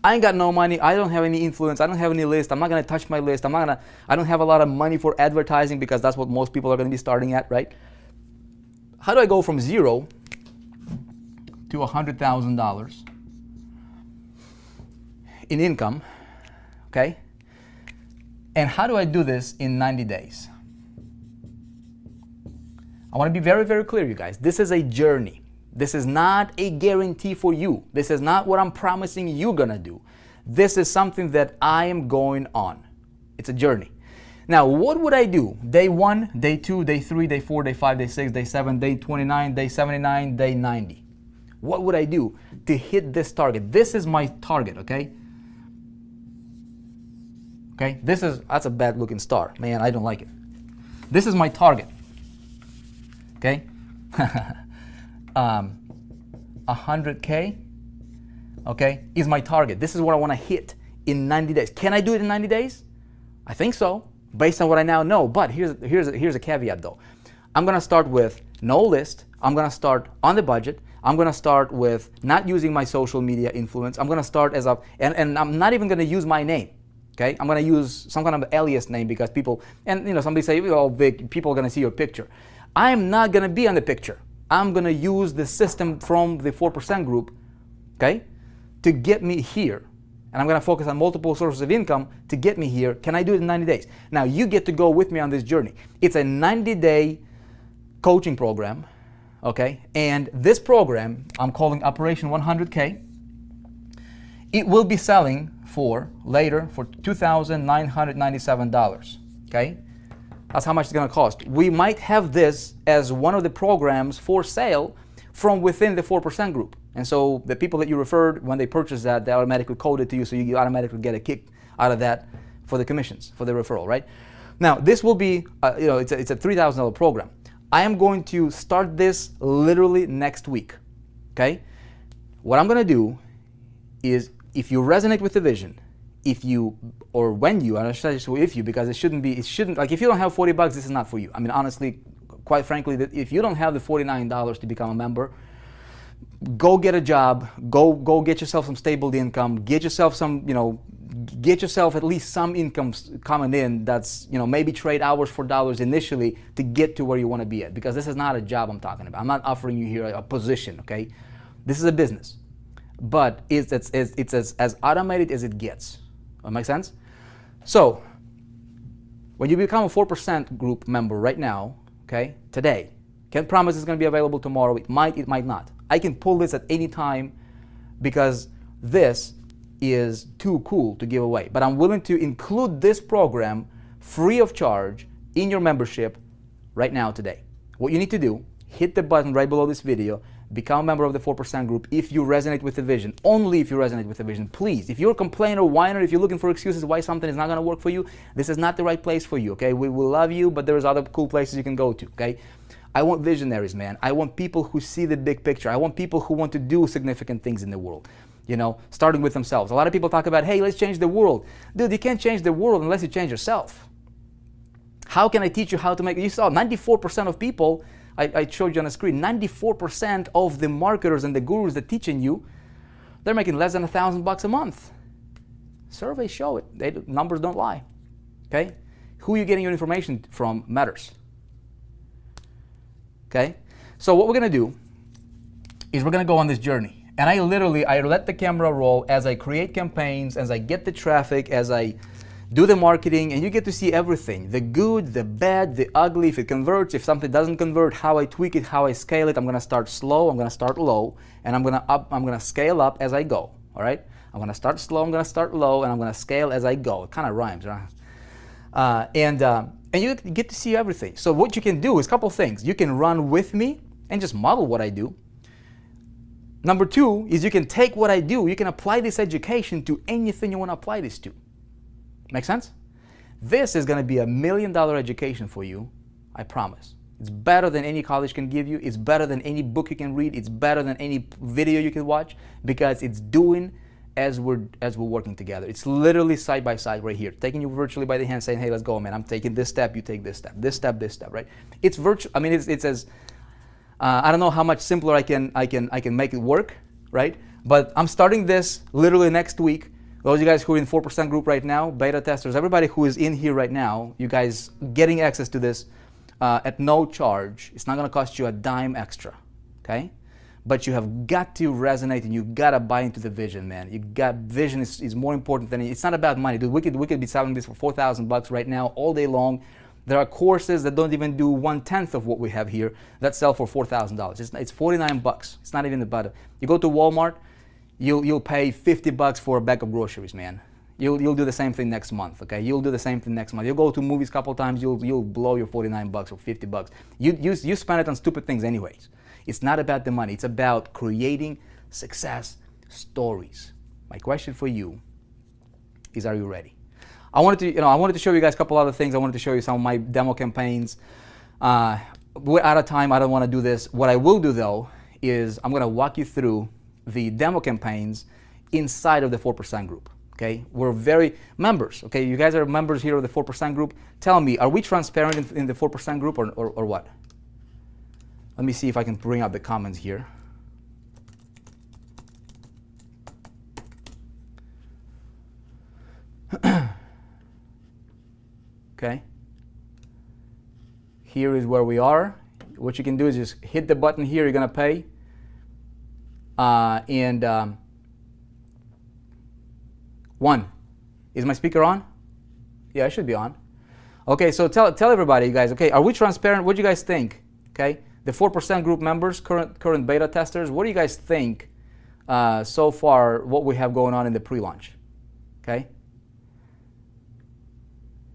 I ain't got no money, I don't have any influence, I don't have any list, I'm not gonna touch my list, I don't have a lot of money for advertising because that's what most people are gonna be starting at, right? How do I go from zero to $100,000 in income, okay? And how do I do this in 90 days? I want to be very, very clear, you guys. This is a journey. This is not a guarantee for you. This is not what I'm promising you're going to do. This is something that I am going on. It's a journey. Now, what would I do? Day 1, day 2, day 3, day 4, day 5, day 6, day 7, day 29, day 79, day 90. What would I do to hit this target? This is my target, okay? Okay, that's a bad looking star. Man, I don't like it. This is my target. Okay, 100K, okay, is my target. This is what I want to hit in 90 days. Can I do it in 90 days? I think so, based on what I now know. But here's a caveat though. I'm gonna start with no list. I'm gonna start on the budget. I'm gonna start with not using my social media influence. I'm gonna start and I'm not even gonna use my name. Okay, I'm going to use some kind of alias name because people, and somebody say, oh, Vic, people are going to see your picture. I'm not going to be on the picture. I'm going to use the system from the 4% group, okay, to get me here. And I'm going to focus on multiple sources of income to get me here. Can I do it in 90 days? Now, you get to go with me on this journey. It's a 90-day coaching program, okay, and this program I'm calling Operation 100K. It will be selling for $2,997, okay? That's how much it's gonna cost. We might have this as one of the programs for sale from within the 4% group. And so the people that you referred, when they purchase that, they automatically code it to you, so you automatically get a kick out of that for the commissions, for the referral, right? Now, this will be, it's a $3,000 program. I am going to start this literally next week, okay? What I'm gonna do is, if you resonate with the vision, I should say if you, because it shouldn't, like if you don't have $40, this is not for you. I mean, honestly, quite frankly, if you don't have the $49 to become a member, go get a job, go get yourself some stable income, get yourself at least some income coming in that's, maybe trade hours for dollars initially to get to where you want to be at, because this is not a job I'm talking about. I'm not offering you here a position, okay? This is a business. But it's as automated as it gets. That make sense? So, when you become a 4% group member right now, okay, today, can't promise it's going to be available tomorrow. It might not. I can pull this at any time because this is too cool to give away. But I'm willing to include this program free of charge in your membership right now today. What you need to do, hit the button right below this video, become a member of the 4% group if you resonate with the vision. Only if you resonate with the vision. Please, if you're a complainer, whiner, if you're looking for excuses why something is not going to work for you, this is not the right place for you, okay? We will love you, but there's other cool places you can go to, okay? I want visionaries, man. I want people who see the big picture. I want people who want to do significant things in the world, you know, starting with themselves. A lot of people talk about, hey, let's change the world. Dude, you can't change the world unless you change yourself. How can I teach you how to make, you saw 94% of people, I showed you on the screen, 94% of the marketers and the gurus that teaching you, they're making less than $1,000 a month. Surveys show it. Numbers don't lie, okay? Who you're getting your information from matters. Okay, so what we're gonna do is we're gonna go on this journey, and I let the camera roll as I create campaigns, as I get the traffic, as I do the marketing, and you get to see everything, the good, the bad, the ugly, if it converts, if something doesn't convert, how I tweak it, how I scale it. I'm gonna start slow, I'm gonna start low, and I'm gonna scale up as I go, all right? I'm gonna start slow, I'm gonna start low, and I'm gonna scale as I go. It kind of rhymes, right? And you get to see everything. So what you can do is a couple things. You can run with me and just model what I do. Number two is you can take what I do, you can apply this education to anything you want to apply this to. Make sense? This is going to be $1 million education for you, I promise. It's better than any college can give you. It's better than any book you can read. It's better than any video you can watch, because it's doing as we're working together. It's literally side by side right here, taking you virtually by the hand, saying, hey, let's go, man. I'm taking this step, you take this step, this step, this step, right? It's virtual. I mean, it's as I don't know how much simpler I can make it work, right? But I'm starting this literally next week. Those of you guys who are in 4% group right now, beta testers, everybody who is in here right now, you guys getting access to this at no charge. It's not going to cost you a dime extra, okay? But you have got to resonate, and you got to buy into the vision, man. Vision is more important than it's not about money. Dude, we could be selling this for $4,000 right now all day long. There are courses that don't even do 1/10 of what we have here that sell for $4,000. It's $49. It's not even about it. You go to Walmart, you'll pay $50 for a bag of groceries, man. You'll do the same thing next month, okay? You'll do the same thing next month. You'll go to movies a couple times, you'll blow your $49 or $50. You spend it on stupid things anyways. It's not about the money. It's about creating success stories. My question for you is, are you ready? I wanted to show you guys a couple other things. I wanted to show you some of my demo campaigns. We're out of time. I don't want to do this. What I will do though is I'm going to walk you through the demo campaigns inside of the 4% group. Okay, we're very members. Okay, you guys are members here of the 4% group. Tell me, are we transparent in the 4% group or what? Let me see if I can bring up the comments here. Okay. Here is where we are. What you can do is just hit the button here. You're going to pay. One. Is my speaker on? Yeah, it should be on. Okay, so tell everybody, you guys, okay, are we transparent? What do you guys think? Okay. The 4% group members, current beta testers, what do you guys think so far, what we have going on in the pre-launch? Okay?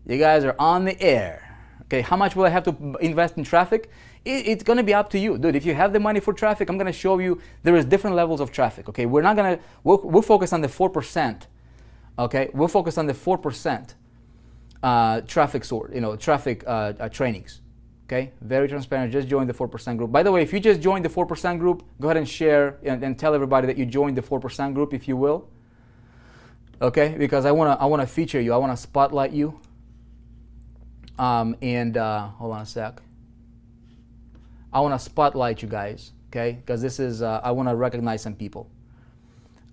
You guys are on the air. Okay, how much will I have to invest in traffic? It's going to be up to you. Dude, if you have the money for traffic, I'm going to show you there is different levels of traffic. Okay, we'll focus on the 4%. Okay, we'll focus on the 4% traffic trainings. Okay, very transparent. Just join the 4% group. By the way, if you just joined the 4% group, go ahead and share and tell everybody that you joined the 4% group, if you will. Okay, because I wanna feature you. I wanna spotlight you. Hold on a sec. I wanna spotlight you guys. Okay, because this is I wanna recognize some people.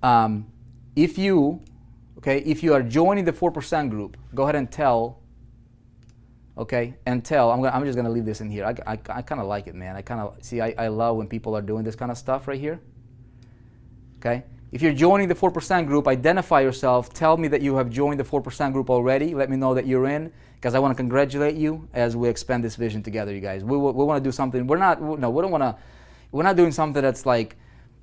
If you are joining the 4% group, go ahead and tell. Okay, and tell, I'm just gonna leave this in here. I kind of like it, man. I love when people are doing this kind of stuff right here. Okay, if you're joining the 4% group, identify yourself. Tell me that you have joined the 4% group already. Let me know that you're in, because I want to congratulate you as we expand this vision together, you guys. We want to do something. We're not doing something that's like,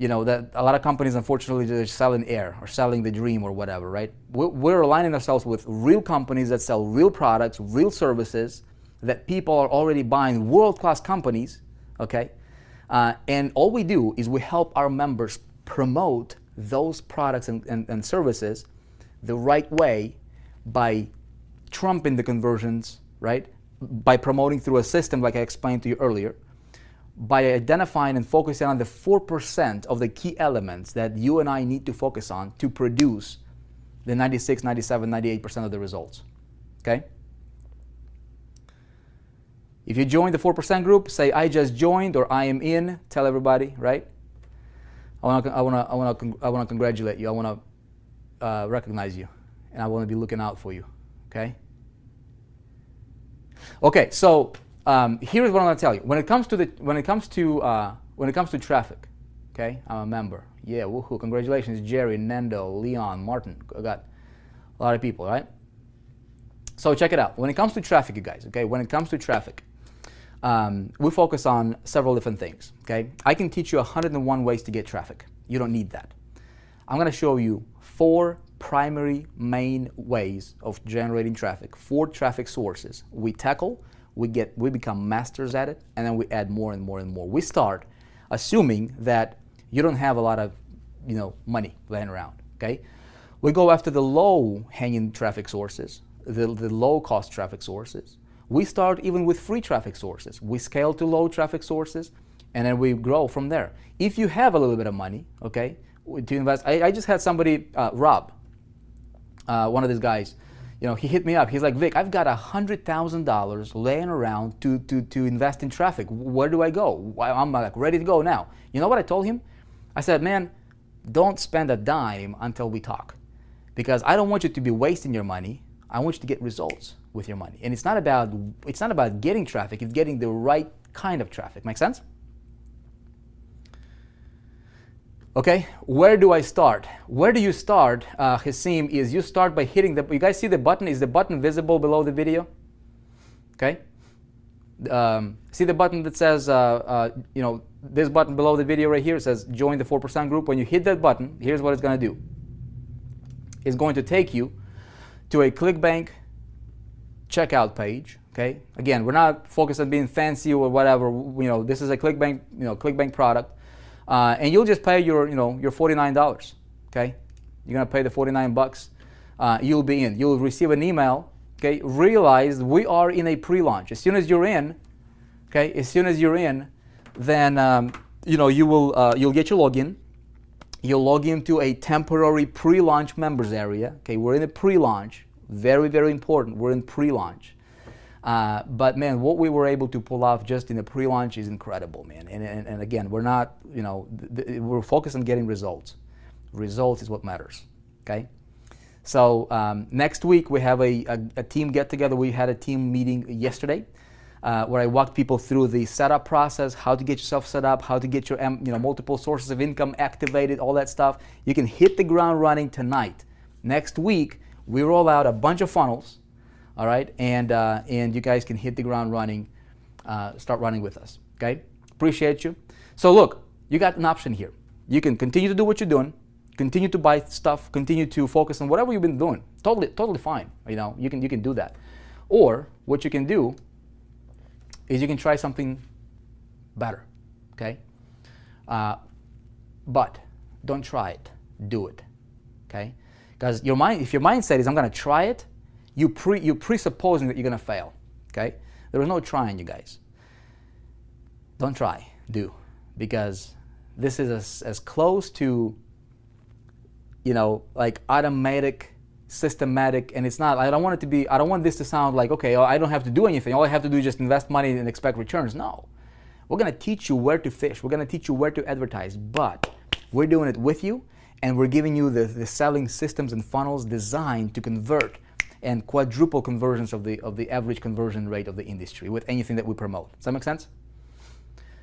that a lot of companies, unfortunately, they're selling air or selling the dream or whatever, right? We're aligning ourselves with real companies that sell real products, real services, that people are already buying, world-class companies, okay? And all we do is we help our members promote those products and services the right way by trumping the conversions, right? By promoting through a system like I explained to you earlier, by identifying and focusing on the 4% of the key elements that you and I need to focus on to produce the 96, 97, 98% of the results, okay? If you join the 4% group, say I just joined or I am in, tell everybody, right? I want to congratulate you. I want to recognize you, and I want to be looking out for you, okay? Okay, so here's what I'm going to tell you. When it comes to traffic, okay, I'm a member. Yeah, woohoo! Congratulations, Jerry, Nando, Leon, Martin. I got a lot of people, right? So check it out. When it comes to traffic, you guys, okay, when it comes to traffic, we focus on several different things, okay? I can teach you 101 ways to get traffic. You don't need that. I'm going to show you 4 primary main ways of generating traffic, 4 traffic sources we tackle, we become masters at it, and then we add more and more and more. We start assuming that you don't have a lot of money laying around, okay? We go after the low-hanging traffic sources, the low-cost traffic sources. We start even with free traffic sources. We scale to low traffic sources, and then we grow from there. If you have a little bit of money, okay, to invest, I just had somebody, Rob, one of these guys, he hit me up. He's like, Vic, I've got $100,000 laying around to invest in traffic. Where do I go? I'm like ready to go now. You know what I told him? I said, man, don't spend a dime until we talk, because I don't want you to be wasting your money. I want you to get results with your money. And it's not about getting traffic, it's getting the right kind of traffic. Make sense? Okay, where do I start? Where do you start, Hasim, is you start by hitting you guys see the button? Is the button visible below the video? Okay. See the button that says, this button below the video right here, it says join the 4% group. When you hit that button, here's what it's going to do. It's going to take you to a ClickBank checkout page. Okay. Again, we're not focused on being fancy or whatever. This is a ClickBank product. And you'll just pay your $49, okay? You're gonna pay the 49 bucks. You'll be in. You'll receive an email, okay? Realize we are in a pre-launch. As soon as you're in, okay? As soon as you're in, then you'll get your login. You'll log into a temporary pre-launch members area. Okay, we're in a pre-launch. Very, very important. We're in pre-launch. But man, what we were able to pull off just in the pre-launch is incredible, man. And again, we're not, we're focused on getting results. Results is what matters, okay? So next week we have a team get together. We had a team meeting yesterday where I walked people through the setup process, how to get yourself set up, how to get your multiple sources of income activated, all that stuff. You can hit the ground running tonight. Next week we roll out a bunch of funnels. All right, and you guys can hit the ground running, start running with us, okay? Appreciate you. So look, you got an option here. You can continue to do what you're doing, continue to buy stuff, continue to focus on whatever you've been doing. Totally fine. You can do that. Or what you can do is you can try something better, okay? But don't try it. Do it, okay? Because if your mindset is I'm going to try it, you're presupposing that you're going to fail, okay? There is no trying, you guys. Don't try, do. Because this is as close to, like automatic, systematic, and it's not, I don't want this to sound like, okay, I don't have to do anything. All I have to do is just invest money and expect returns. No. We're going to teach you where to fish. We're going to teach you where to advertise, but we're doing it with you, and we're giving you the selling systems and funnels designed to convert and quadruple conversions of the average conversion rate of the industry with anything that we promote. Does that make sense?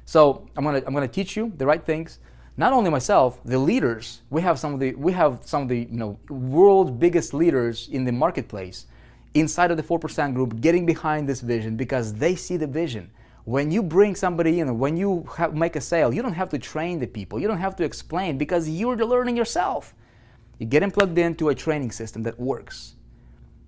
So I'm gonna teach you the right things. Not only myself, the leaders. We have some of the world's biggest leaders in the marketplace inside of the 4% group getting behind this vision because they see the vision. When you bring somebody in, when you make a sale, you don't have to train the people. You don't have to explain because you're learning yourself. You get them plugged into a training system that works,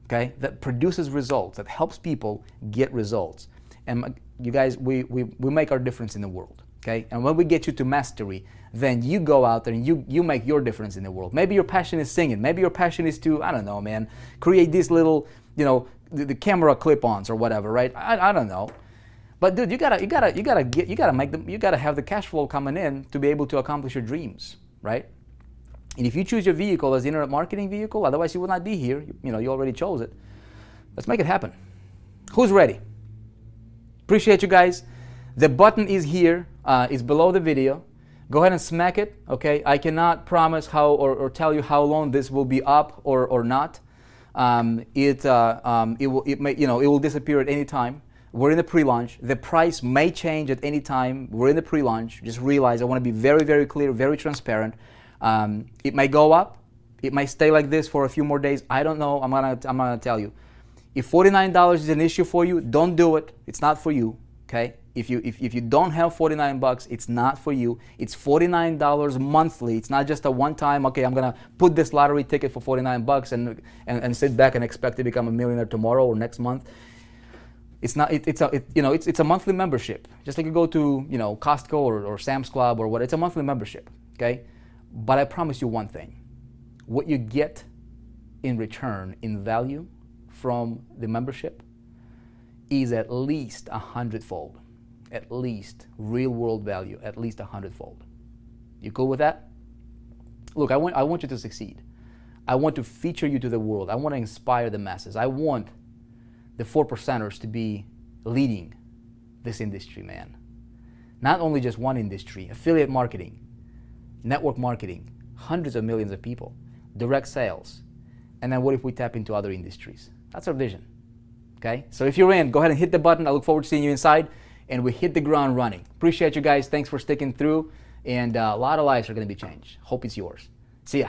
okay, that produces results, that helps people get results. And you guys, we make our difference in the world, okay? And when we get you to mastery, then you go out there and you make your difference in the world. Maybe your passion is singing. Maybe your passion is to, I don't know, man, create these little, you know, the camera clip-ons or whatever, right? I don't know. But dude, you gotta have the cash flow coming in to be able to accomplish your dreams, right? And if you choose your vehicle as the internet marketing vehicle, otherwise you would not be here. You know, you already chose it. Let's make it happen. Who's ready? Appreciate you guys. The button is here. It's below the video. Go ahead and smack it. Okay. I cannot promise how or tell you how long this will be up or not. It will disappear at any time. We're in the pre-launch. The price may change at any time. We're in the pre-launch. Just realize I want to be very, very clear, very transparent. It may go up. It may stay like this for a few more days. I don't know. I'm gonna tell you. If $49 is an issue for you, don't do it. It's not for you. Okay? If you don't have $49, it's not for you. It's $49 monthly. It's not just a one-time. Okay, I'm gonna put this lottery ticket for $49 and sit back and expect to become a millionaire tomorrow or next month. It's not. It's a monthly membership. Just like you go to Costco or Sam's Club or what. It's a monthly membership. Okay, but I promise you one thing: what you get in return in value from the membership is at least 100-fold. At least real world value. At least 100-fold. You cool with that? Look, I want you to succeed. I want to feature you to the world. I want to inspire the masses. I want the 4%ers to be leading this industry, man. Not only just one industry, affiliate marketing, network marketing, hundreds of millions of people, direct sales, and then what if we tap into other industries? That's our vision, okay? So if you're in, go ahead and hit the button. I look forward to seeing you inside, and we hit the ground running. Appreciate you guys. Thanks for sticking through, and a lot of lives are gonna be changed. Hope it's yours. See ya.